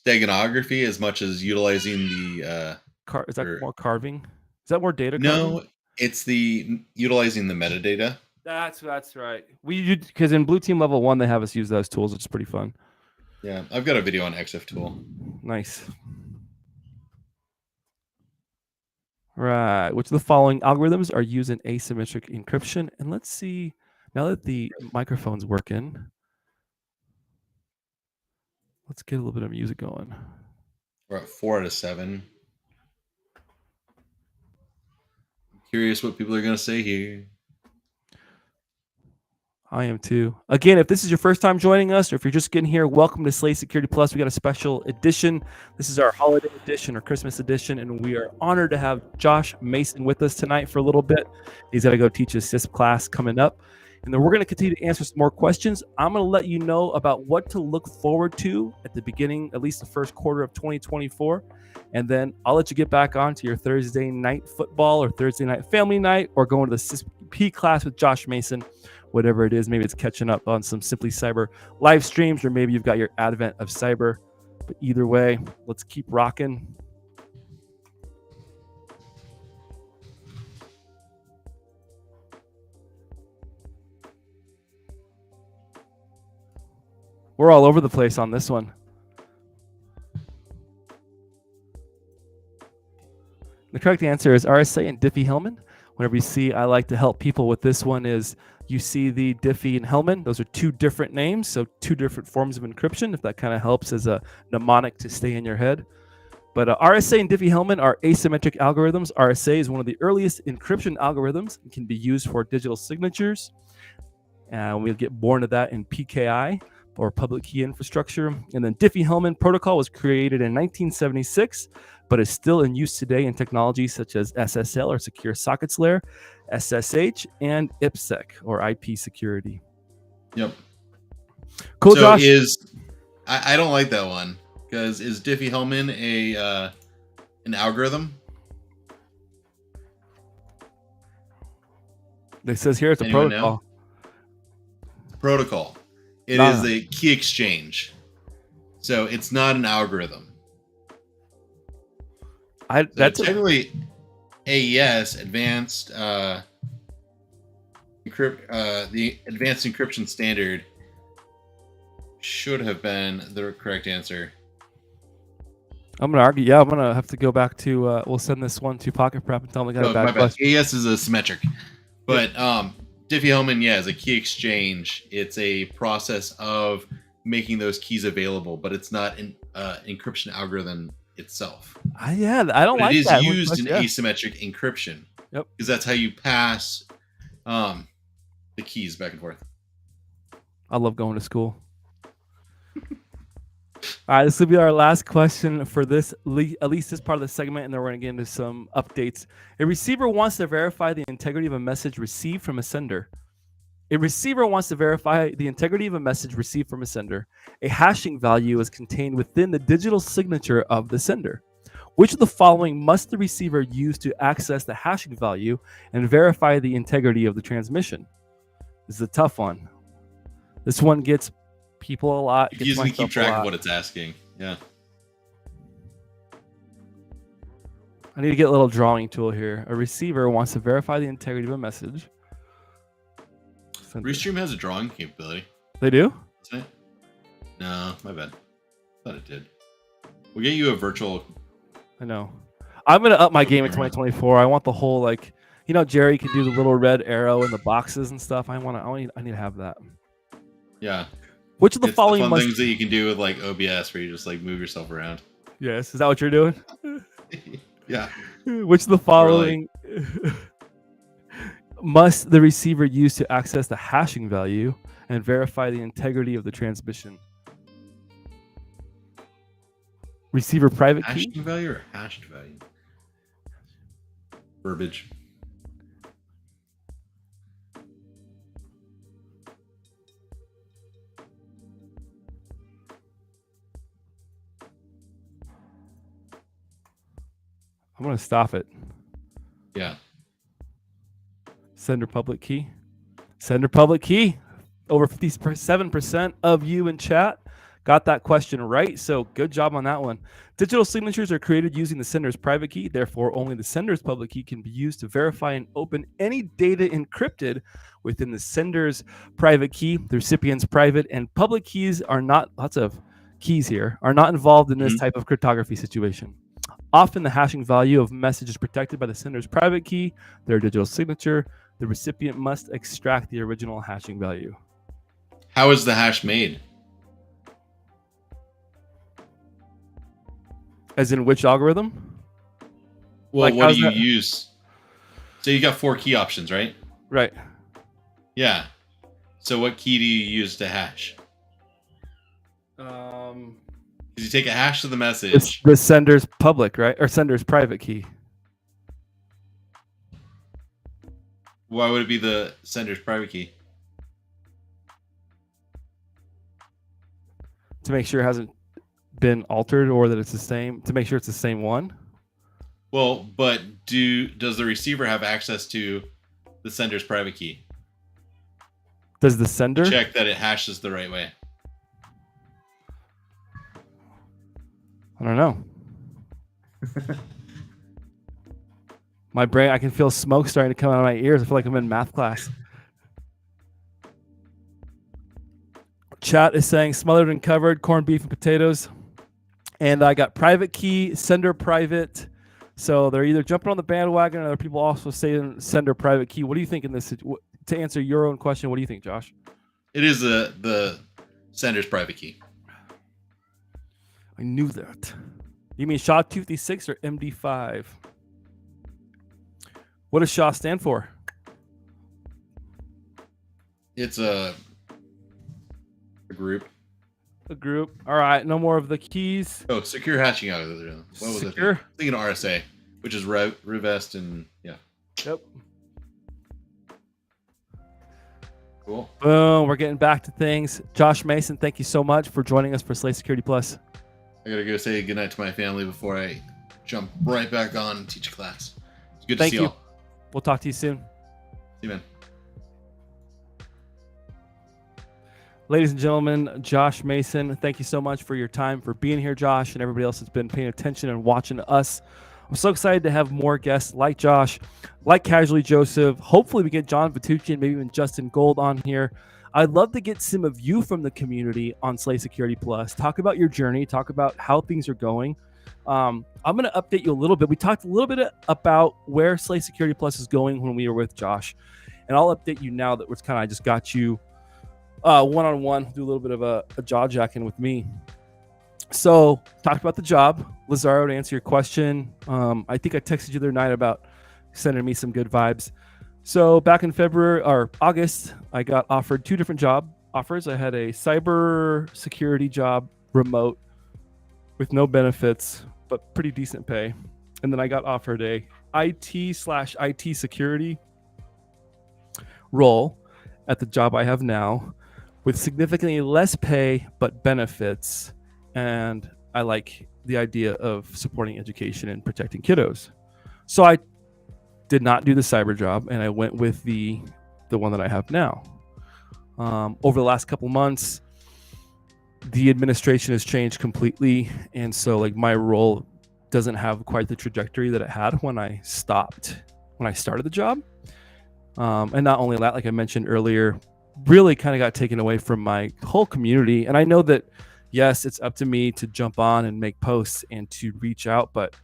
steganography as much as utilizing the is that more carving? Is that more data? No, it's utilizing the metadata. That's right. Because in Blue Team Level 1 they have us use those tools, which is pretty fun. Yeah, I've got a video on EXIF tool. Nice. Right. Which of the following algorithms are used in asymmetric encryption? And let's see, now that the microphone's working, let's get a little bit of music going. We're at 4 out of 7. I'm curious what people are going to say here. I am too. Again, if this is your first time joining us, or if you're just getting here, welcome to Slay Security Plus. We got a special edition. This is our holiday edition or Christmas edition, and we are honored to have Josh Mason with us tonight for a little bit. He's got to go teach his CISP class coming up. And then we're going to continue to answer some more questions. I'm going to let you know about what to look forward to at the beginning, at least the first quarter of 2024. And then I'll let you get back on to your Thursday night football or Thursday night family night, or going to the CISP class with Josh Mason, whatever it is. Maybe it's catching up on some Simply Cyber live streams, or maybe you've got your Advent of Cyber. But either way, let's keep rocking. We're all over the place on this one. The correct answer is RSA and Diffie-Hellman. Whenever you see I like to help people with this one is you see the Diffie and Hellman. Those are two different names, so two different forms of encryption, if that kind of helps as a mnemonic to stay in your head. But RSA and Diffie-Hellman are asymmetric algorithms. RSA is one of the earliest encryption algorithms and can be used for digital signatures. We'll get more into that in PKI, or public key infrastructure. And then Diffie-Hellman protocol was created in 1976, but is still in use today in technologies such as SSL, or Secure Sockets Layer, SSH, and IPsec, or IP security. Yep. Cool, so Josh. I don't like that one, because is Diffie-Hellman an algorithm? It says here it's a Anyone protocol. know? It's a protocol. It is a key exchange. So it's not an algorithm. That's technically AES, advanced the advanced encryption standard should have been the correct answer. I'm gonna argue. Yeah, I'm gonna have to go back to. We'll send this one to Pocket Prep and tell them they got a bad question. AES is a symmetric, but Diffie-Hellman, is a key exchange. It's a process of making those keys available, but it's not an encryption algorithm itself. I don't like that. It is used in asymmetric encryption. Yep. Because that's how you pass the keys back and forth. I love going to school. All right, this will be our last question for this, at least this part of the segment, and then we're going to get into some updates. A receiver wants to verify the integrity of a message received from a sender. A receiver wants to verify the integrity of a message received from a sender. A hashing value is contained within the digital signature of the sender. Which of the following must the receiver use to access the hashing value and verify the integrity of the transmission? This is a tough one. This one gets people a lot. You can keep track of what it's asking. Yeah. I need to get a little drawing tool here. A receiver wants to verify the integrity of a message. Restream has a drawing capability. They do? Doesn't it? No, my bad. Thought it did. We'll get you a virtual. I know. I'm gonna up my game in 2024. I want the whole Jerry can do the little red arrow in the boxes and stuff. I need to have that. Yeah. Which of the following things that you can do with OBS, where you just move yourself around? Yes, is that what you're doing? Yeah. Which of the following must the receiver use to access the hashing value and verify the integrity of the transmission? Receiver private key? Hashing value or hashed value? Verbiage. I'm going to stop it. Yeah. Sender public key. Sender public key. Over 57% of you in chat got that question right. So good job on that one. Digital signatures are created using the sender's private key. Therefore, only the sender's public key can be used to verify and open any data encrypted within the sender's private key. The recipient's private and public keys are not, lots of keys here, are not involved in this type of cryptography situation. Often the hashing value of message is protected by the sender's private key, their digital signature. The recipient must extract the original hashing value. How is the hash made? As in which algorithm? Well, what do you use? So you got 4 key options, right? Right. Yeah. So what key do you use to hash? You take a hash to the message. It's the sender's public, right? Or sender's private key. Why would it be the sender's private key? To make sure it hasn't been altered, or that it's the same, to make sure it's the same one. Well, but does the receiver have access to the sender's private key? Does the sender check that it hashes the right way? I don't know. My brain, I can feel smoke starting to come out of my ears. I feel like I'm in math class. Chat is saying smothered and covered, corned beef and potatoes. And I got private key, sender private. So they're either jumping on the bandwagon, or other people also saying sender private key. What do you think in this? To answer your own question, what do you think, Josh? It is the sender's private key. I knew that. You mean SHA-256 or MD5? What does SHA stand for? It's a group. A group. All right. No more of the keys. Oh, secure hashing algorithm. What was Secure? it? Thinking of RSA, which is Revest and yeah. Yep. Cool. Boom. We're getting back to things. Josh Mason, thank you so much for joining us for Slay Security Plus. I gotta go say goodnight to my family before I jump right back on and teach a class. It's good to Thank see you. y'all. We'll talk to you soon. See you, man. Ladies and gentlemen, Josh Mason, thank you so much for your time, for being here, Josh, and everybody else that's been paying attention and watching us. I'm so excited to have more guests like Josh, like Casually Joseph. Hopefully we get John Vitucci and maybe even Justin Gold on here. I'd love to get some of you from the community on Slay Security Plus. Talk about your journey. Talk about how things are going. I'm going to update you a little bit. We talked a little bit about where Slay Security Plus is going when we were with Josh. And I'll update you now that I just got you one-on-one, do a little bit of a jaw jacking with me. So talked about the job. Lazaro, to answer your question, I think I texted you the other night about sending me some good vibes. So back in February or August, I got offered 2 different job offers. I had a cyber security job, remote, with no benefits, but pretty decent pay. And then I got offered a IT/IT security role at the job I have now, with significantly less pay but benefits. And I like the idea of supporting education and protecting kiddos. So I did not do the cyber job, and I went with the one that I have now. Over the last couple months, the administration has changed completely, and so like my role doesn't have quite the trajectory that it had when I started the job. And not only that, like I mentioned earlier, really kind of got taken away from my whole community. And I know that, yes, it's up to me to jump on and make posts and to reach out, but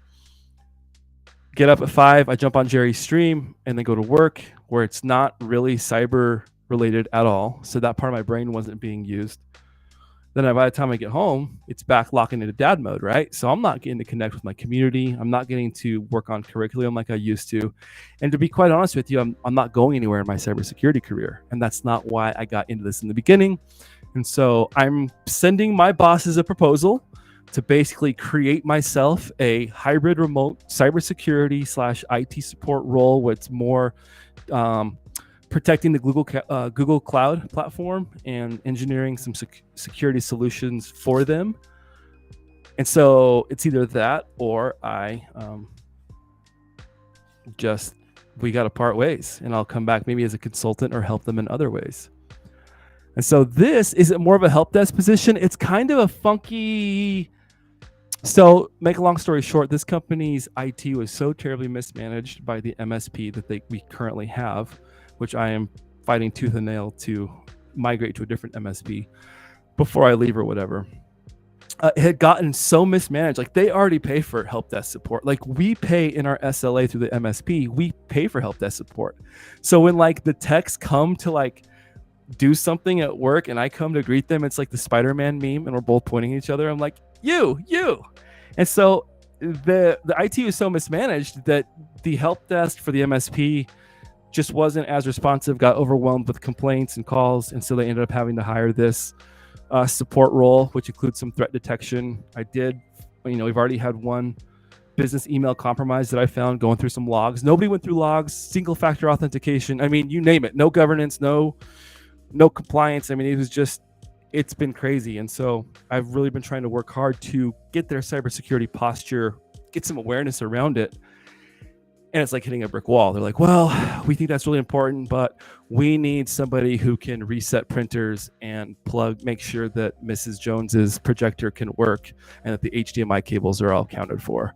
get up at 5, I jump on Jerry's stream and then go to work, where it's not really cyber related at all. So that part of my brain wasn't being used. Then by the time I get home, it's back locking into dad mode, right? So I'm not getting to connect with my community. I'm not getting to work on curriculum like I used to. And to be quite honest with you, I'm not going anywhere in my cybersecurity career. And that's not why I got into this in the beginning. And so I'm sending my bosses a proposal to basically create myself a hybrid remote cybersecurity/IT support role, with more protecting the Google Cloud platform and engineering some security solutions for them. And so it's either that or we got to part ways, and I'll come back maybe as a consultant or help them in other ways. And so this isn't more of a help desk position. It's kind of a funky. So make a long story short, this company's IT was so terribly mismanaged by the MSP that we currently have, which I am fighting tooth and nail to migrate to a different MSP before I leave or whatever. It had gotten so mismanaged. Like, they already pay for help desk support. Like, we pay in our SLA through the MSP, we pay for help desk support. So when like the techs come to like do something at work and I come to greet them, it's like the Spider-Man meme and we're both pointing at each other. I'm like, you. And so the IT was so mismanaged that the help desk for the MSP just wasn't as responsive, got overwhelmed with complaints and calls. And so they ended up having to hire this support role, which includes some threat detection. We've already had one business email compromise that I found going through some logs. Nobody went through logs, single factor authentication. I mean, you name it, no governance, no compliance. I mean, it's been crazy. And so I've really been trying to work hard to get their cybersecurity posture, get some awareness around it. And it's like hitting a brick wall. They're like, well, we think that's really important, but we need somebody who can reset printers and make sure that Mrs. Jones's projector can work and that the HDMI cables are all accounted for.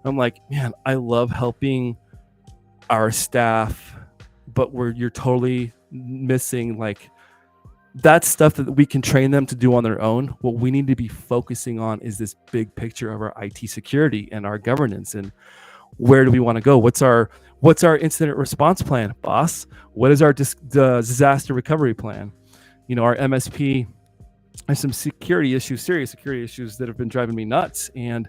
I'm like, man, I love helping our staff, but you're totally missing like that's stuff that we can train them to do on their own. What we need to be focusing on is this big picture of our IT security and our governance, and where do we want to go? What's our incident response plan, boss? What is our disaster recovery plan? Our MSP has some security issues, serious security issues that have been driving me nuts, and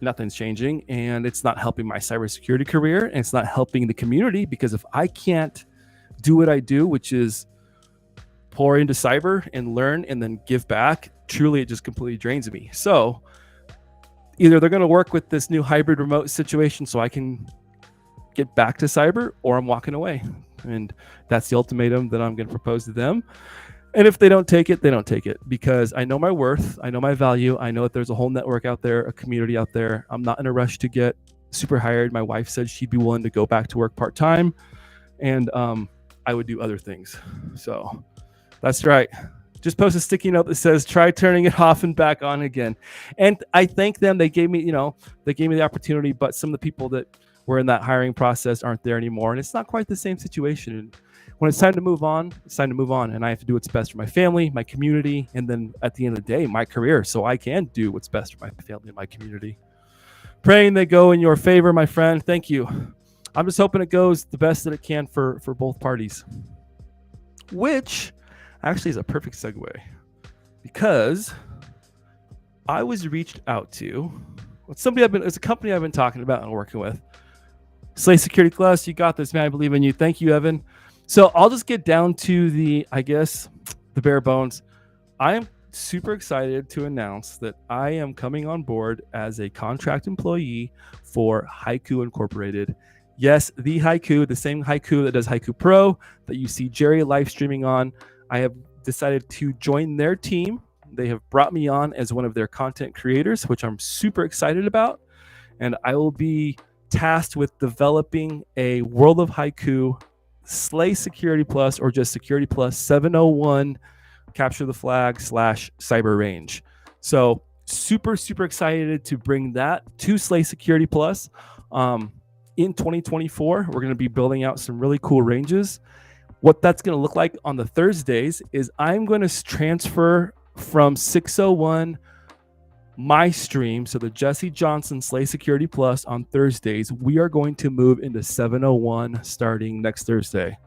nothing's changing, and it's not helping my cybersecurity career, and it's not helping the community, because if I can't do what I do, which is pour into cyber and learn and then give back, truly it just completely drains me. So either they're going to work with this new hybrid remote situation so I can get back to cyber, or I'm walking away. And that's the ultimatum that I'm going to propose to them. And if they don't take it, they don't take it, because I know my worth, I know my value, I know that there's a whole network out there, a community out there. I'm not in a rush to get super hired. My wife said she'd be willing to go back to work part-time, and I would do other things. So that's right. Just post a sticky note that says, try turning it off and back on again. And I thank them. They gave me the opportunity, but some of the people that were in that hiring process aren't there anymore. And it's not quite the same situation. And when it's time to move on, it's time to move on. And I have to do what's best for my family, my community, and then at the end of the day, my career. So I can do what's best for my family and my community. Praying they go in your favor, my friend. Thank you. I'm just hoping it goes the best that it can for both parties. Which actually is a perfect segue, because I was reached out to. It's a company I've been talking about and working with. Slay Security Plus, you got this, man. I believe in you. Thank you, Evan. So I'll just get down to the bare bones. I am super excited to announce that I am coming on board as a contract employee for Haiku Incorporated. Yes, the Haiku, the same Haiku that does Haiku Pro that you see Jerry live streaming on. I have decided to join their team. They have brought me on as one of their content creators, which I'm super excited about. And I will be tasked with developing a World of Haiku Slay Security Plus, or just Security Plus 701 capture the flag / cyber range. So super, super excited to bring that to Slay Security Plus. In 2024, we're going to be building out some really cool ranges. What that's going to look like on the Thursdays is I'm going to transfer from 601 my stream, so the Jesse Johnson Slay Security Plus on Thursdays, we are going to move into 701 starting next Thursday.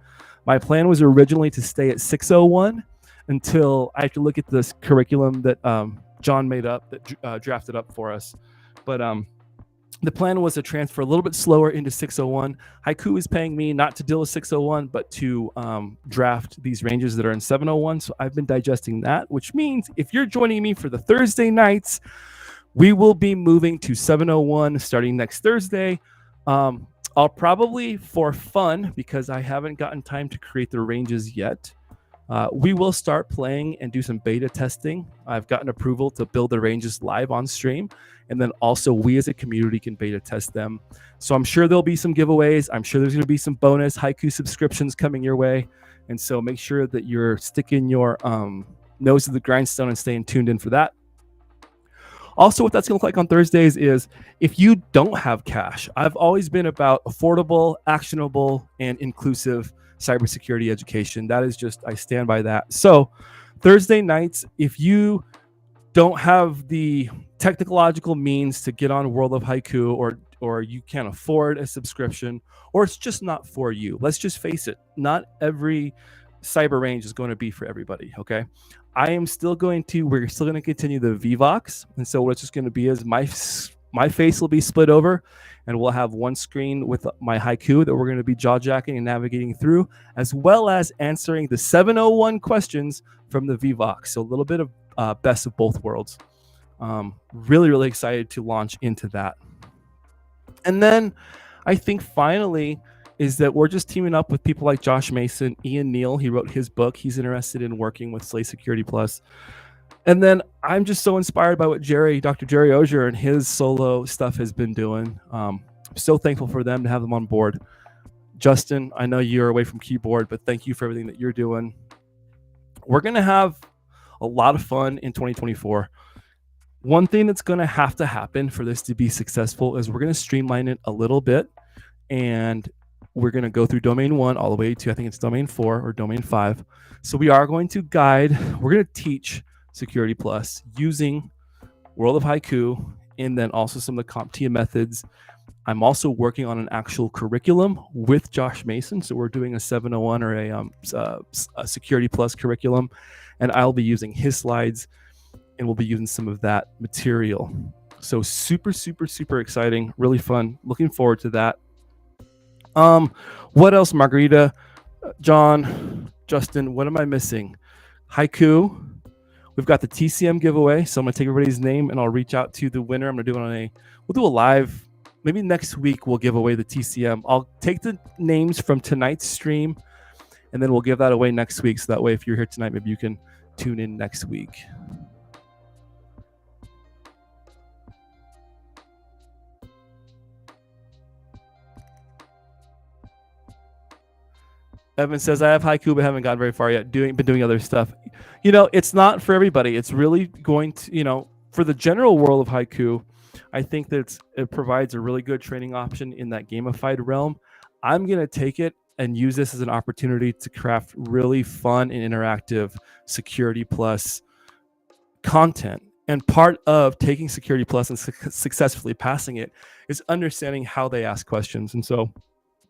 My plan was originally to stay at 601 until I have to look at this curriculum that John made up, that drafted up for us. But the plan was to transfer a little bit slower into 601. Haiku is paying me not to deal with 601, but to draft these ranges that are in 701. So I've been digesting that, which means if you're joining me for the Thursday nights, we will be moving to 701 starting next Thursday. I'll probably, for fun, because I haven't gotten time to create the ranges yet, we will start playing and do some beta testing. I've gotten approval to build the ranges live on stream. And then also we as a community can beta test them. So I'm sure there'll be some giveaways. I'm sure there's going to be some bonus Haiku subscriptions coming your way. And so make sure that you're sticking your nose to the grindstone and staying tuned in for that. Also, what that's going to look like on Thursdays is if you don't have cash, I've always been about affordable, actionable, and inclusive cybersecurity education. That is just, I stand by that. So Thursday nights, if you don't have the technological means to get on World of Haiku, or you can't afford a subscription, or it's just not for you. Let's just face it, not every cyber range is going to be for everybody, okay? we're still going to continue the VVOX. And so what it's just going to be is my face will be split over, and we'll have one screen with my Haiku that we're going to be jaw-jacking and navigating through, as well as answering the 701 questions from the VVOX. So a little bit of best of both worlds. Really, really excited to launch into that. And then I think finally is that we're just teaming up with people like Josh Mason, Ian Neal. He wrote his book. He's interested in working with Slay Security Plus. And then I'm just so inspired by what Dr. Jerry Ogier and his solo stuff has been doing. I'm so thankful for them to have them on board. Justin, I know you're away from keyboard, but thank you for everything that you're doing. We're going to have a lot of fun in 2024. One thing that's going to happen for this to be successful is we're going to streamline it a little bit. And we're going to go through domain 1 all the way to, I think it's domain 4 or domain 5. So we are going to we're going to teach Security Plus using World of Haiku and then also some of the CompTIA methods. I'm also working on an actual curriculum with Josh Mason. So we're doing a 701 or a Security Plus curriculum, and I'll be using his slides and we'll be using some of that material. So super, super, super exciting, really fun. Looking forward to that. What else, Margarita, John, Justin, what am I missing? Haiku. We've got the TCM giveaway. So I'm going to take everybody's name and I'll reach out to the winner. I'm going to do it we'll do a live, maybe next week we'll give away the TCM. I'll take the names from tonight's stream and then we'll give that away next week. So that way, if you're here tonight, maybe you can tune in next week. Evan says, I have Haiku, but haven't gotten very far yet. Been doing other stuff. It's not for everybody. It's really going to, for the general world of Haiku, I think that it provides a really good training option in that gamified realm. I'm going to take it and use this as an opportunity to craft really fun and interactive Security Plus content. And part of taking Security Plus and successfully passing it is understanding how they ask questions. And so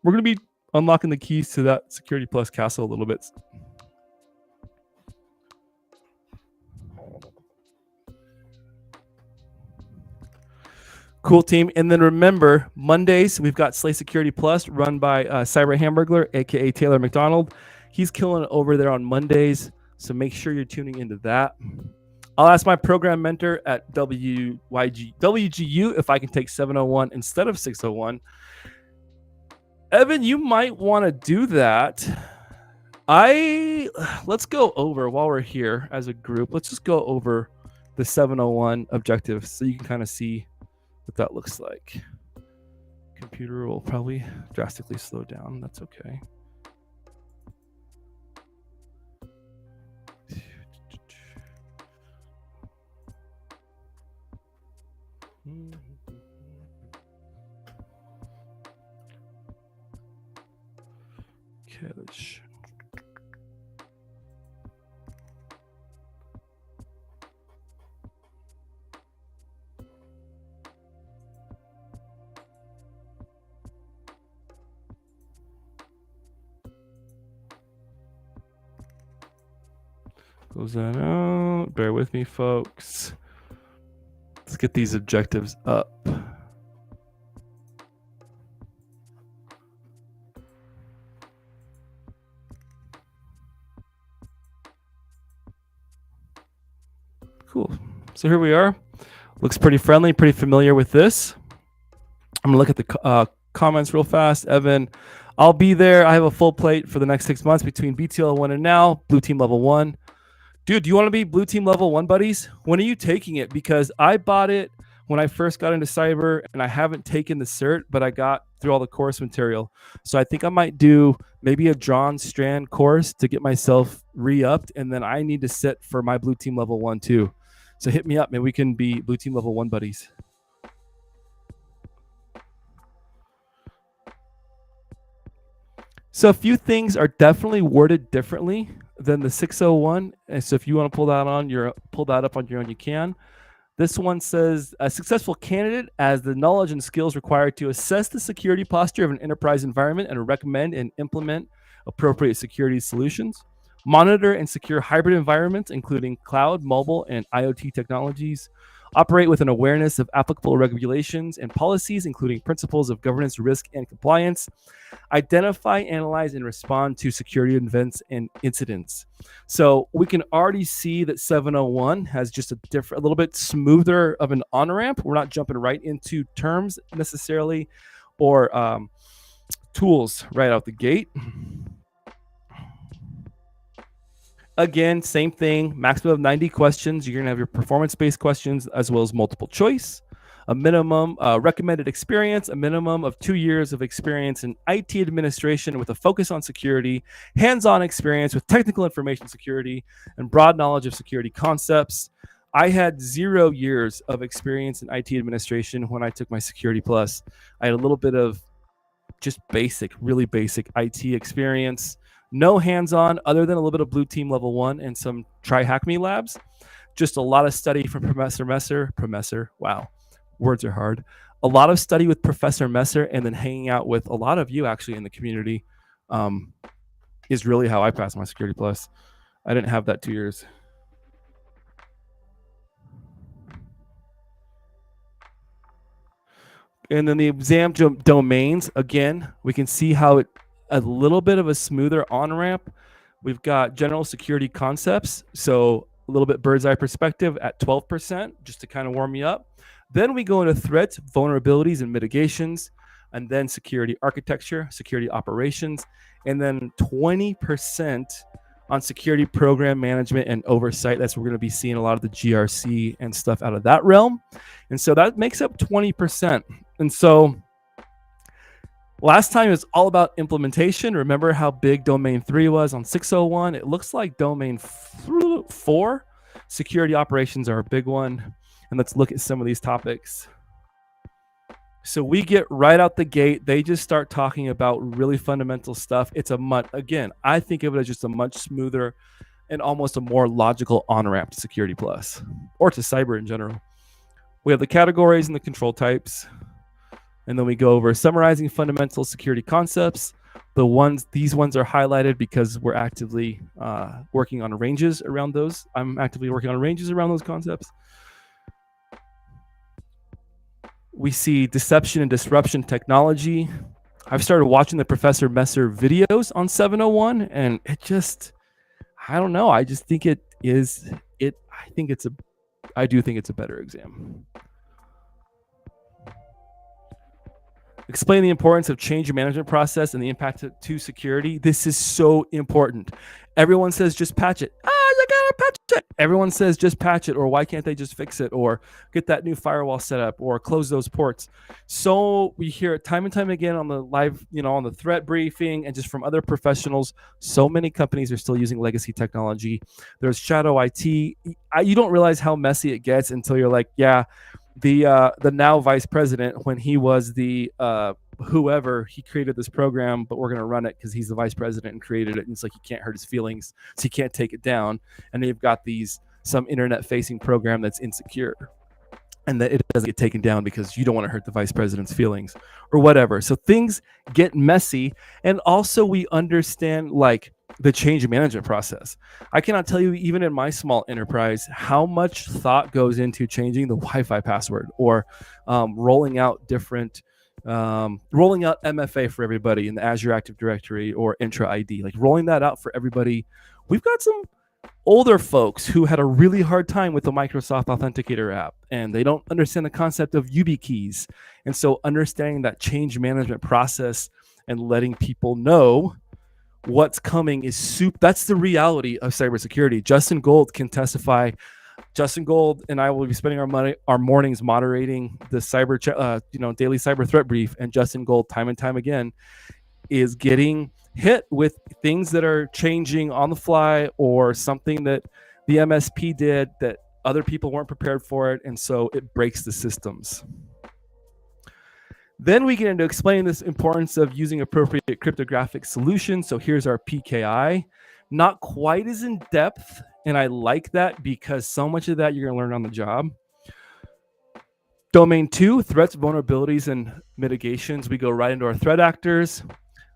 we're going to be unlocking the keys to that Security Plus castle a little bit. Cool, team. And then remember, Mondays, we've got Slay Security Plus run by Cyber Hamburglar, aka Taylor McDonald. He's killing it over there on Mondays. So make sure you're tuning into that. I'll ask my program mentor at WGU if I can take 701 instead of 601. Evan, you might want to do that. Let's go over while we're here as a group. Let's just go over the 701 objectives so you can kind of see what that looks like. Computer will probably drastically slow down. That's okay. Okay, let's close that out. Bear with me, folks. Let's get these objectives up. Cool. So here we are. Looks pretty friendly, pretty familiar with this. I'm going to look at the comments real fast. Evan, I'll be there. I have a full plate for the next 6 months between BTL 1 and now, Blue Team Level 1. Dude, do you want to be Blue Team Level 1 buddies? When are you taking it? Because I bought it when I first got into cyber and I haven't taken the cert, but I got through all the course material. So I think I might do maybe a John Strand course to get myself re-upped, and then I need to sit for my Blue Team Level 1 too. So hit me up, man. We can be Blue Team Level 1 buddies. So a few things are definitely worded differently than the 601. And so if you want to pull that up on your own, you can. This one says a successful candidate has the knowledge and skills required to assess the security posture of an enterprise environment and recommend and implement appropriate security solutions. Monitor and secure hybrid environments, including cloud, mobile, and IoT technologies. Operate with an awareness of applicable regulations and policies, including principles of governance, risk, and compliance. Identify, analyze, and respond to security events and incidents. So we can already see that 701 has just a little bit smoother of an on-ramp. We're not jumping right into terms necessarily or tools right out the gate. Again, same thing, maximum of 90 questions. You're going to have your performance-based questions as well as multiple choice. A minimum recommended experience, a minimum of 2 years of experience in IT administration with a focus on security, hands-on experience with technical information security, and broad knowledge of security concepts. I had 0 years of experience in IT administration when I took my Security Plus. I had a little bit of just basic, really basic IT experience. No hands-on other than a little bit of Blue Team Level 1 and some Try Hack Me labs. Just a lot of study from Professor Messer. Wow, words are hard. A lot of study with Professor Messer, and then hanging out with a lot of you actually in the community is really how I passed my Security Plus. I didn't have that 2 years. And then the exam domains, again, we can see how it a little bit of a smoother on-ramp. We've got general security concepts, so a little bit bird's eye perspective at 12%, just to kind of warm me up. Then we go into threats, vulnerabilities, and mitigations, and then security architecture, security operations, and then 20% on security program management and oversight. That's where we're going to be seeing a lot of the GRC and stuff out of that realm. And so that makes up 20%. And so last time it was all about implementation. Remember how big domain 3 was on 601? It looks like domain 4, security operations, are a big one. And let's look at some of these topics. So we get right out the gate. They just start talking about really fundamental stuff. It's again, I think of it as just a much smoother and almost a more logical on-ramp to Security Plus or to cyber in general. We have the categories and the control types. And then we go over summarizing fundamental security concepts. These ones are highlighted because we're actively working on ranges around those. I'm actively working on ranges around those concepts. We see deception and disruption technology. I've started watching the Professor Messer videos on 701, and it just, I don't know. I just think I do think it's a better exam. Explain the importance of change management process and the impact to security. This is so important. Everyone says just patch it. You gotta patch it. Everyone says just patch it, or why can't they just fix it, or get that new firewall set up, or close those ports. So we hear it time and time again on the live, on the threat briefing and just from other professionals. So many companies are still using legacy technology. There's shadow IT. You don't realize how messy it gets until you're like, yeah, the now vice president, when he was the whoever, he created this program, but we're going to run it because he's the vice president and created it, and it's like he can't hurt his feelings, so he can't take it down. And they've got some internet facing program that's insecure, and that it doesn't get taken down because you don't want to hurt the vice president's feelings or whatever. So things get messy. And also we understand like the change management process. I cannot tell you, even in my small enterprise, how much thought goes into changing the Wi-Fi password, or rolling out MFA for everybody in the Azure Active Directory, or Intra ID, like rolling that out for everybody. We've got some older folks who had a really hard time with the Microsoft Authenticator app, and they don't understand the concept of YubiKeys. And so understanding that change management process and letting people know what's coming is that's the reality of cybersecurity. Justin Gold can testify. Justin Gold and I will be spending our mornings moderating the daily cyber threat brief, and Justin Gold, time and time again, is getting hit with things that are changing on the fly, or something that the MSP did that other people weren't prepared for it, and so it breaks the systems. Then we get into explaining this importance of using appropriate cryptographic solutions. So here's our PKI. Not quite as in depth, and I like that because so much of that you're going to learn on the job. Domain 2, threats, vulnerabilities, and mitigations. We go right into our threat actors.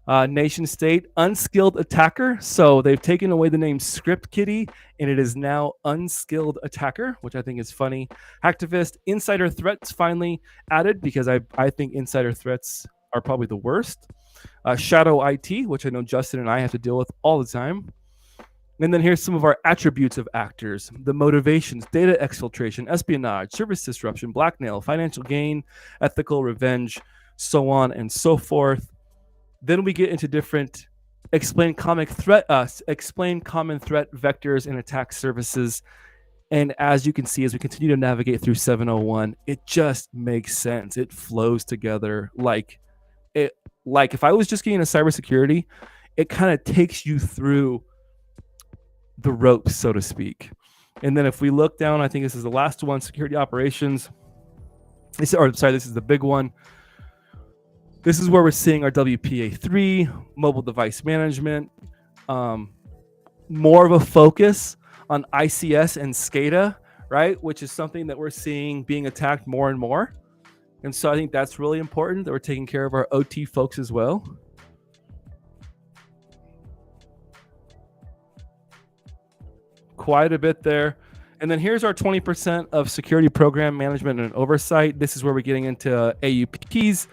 Nation state, unskilled attacker. So they've taken away the name script kiddie, and it is now unskilled attacker, which I think is funny. Hacktivist, insider threats finally added, because I think insider threats are probably the worst. Shadow IT, which I know Justin and I have to deal with all the time. And then here's some of our attributes of actors: the motivations, data exfiltration, espionage, service disruption, blackmail, financial gain, ethical revenge, so on and so forth. Then we get into different explain common threat vectors and attack surfaces. And as you can see, as we continue to navigate through 701, it just makes sense. It flows together like if I was just getting into cybersecurity, it kind of takes you through the ropes, so to speak. And then if we look down, I think this is the last one, security operations. This is the big one. This is where we're seeing our WPA3, mobile device management, more of a focus on ICS and SCADA, right? Which is something that we're seeing being attacked more and more. And so I think that's really important that we're taking care of our OT folks as well. Quite a bit there. And then here's our 20% of security program management and oversight. This is where we're getting into AUPs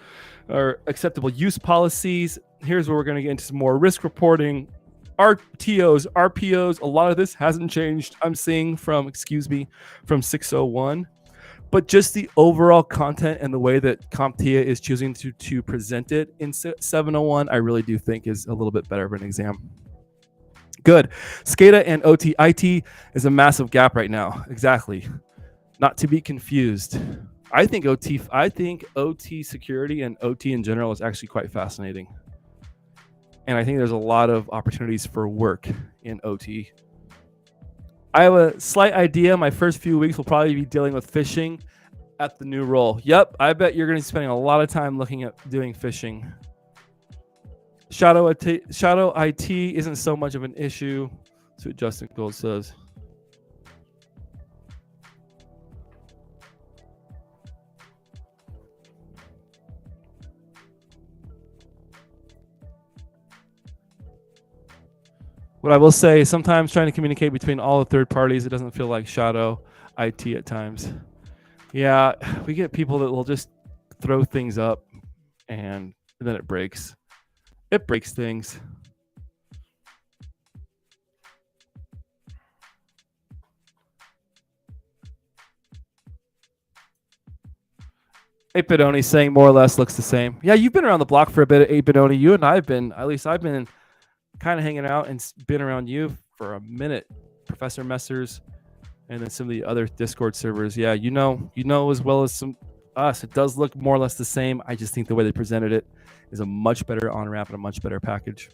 or acceptable use policies. Here's where we're going to get into some more risk reporting, RTOs, RPOs. A lot of this hasn't changed. I'm seeing from 601. But just the overall content and the way that CompTIA is choosing to present it in 701, I really do think is a little bit better of an exam. Good. SCADA and OT IT is a massive gap right now. Exactly. Not to be confused. I think OT security and OT in general is actually quite fascinating. And I think there's a lot of opportunities for work in OT. I have a slight idea. My first few weeks will probably be dealing with phishing at the new role. Yep, I bet you're going to be spending a lot of time looking at doing phishing. Shadow IT isn't so much of an issue. That's what Justin Gold says. What I will say is sometimes trying to communicate between all the third parties, it doesn't feel like shadow IT at times. Yeah, we get people that will just throw things up and then it breaks. It breaks things. Apidoni saying more or less looks the same. Yeah, you've been around the block for a bit, Apidoni. You and I've been kind of hanging out and been around you for a minute. Professor Messers and then some of the other Discord servers. Yeah, you know as well as some us. It does look more or less the same. I just think the way they presented it is a much better on-ramp and a much better package.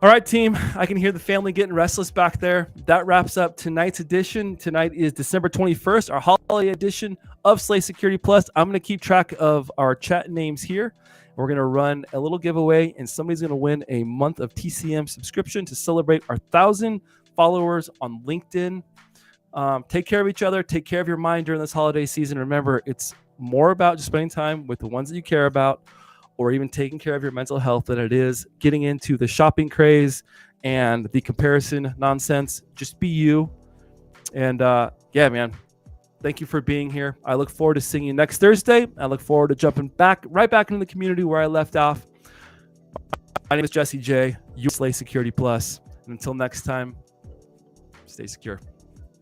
All right, team. I can hear the family getting restless back there. That wraps up tonight's edition. Tonight is December 21st, our holiday edition of Slay Security Plus. I'm going to keep track of our chat names here. We're going to run a little giveaway, and somebody's going to win a month of TCM subscription to celebrate our 1,000 followers on LinkedIn. Take care of each other. Take care of your mind during this holiday season. Remember, it's more about just spending time with the ones that you care about, or even taking care of your mental health than it is getting into the shopping craze and the comparison nonsense. Just be you. And yeah, man, thank you for being here. I look forward to seeing you next Thursday. I look forward to jumping right back into the community where I left off. My name is Jesse J. You Slay Security Plus. And until next time, stay secure.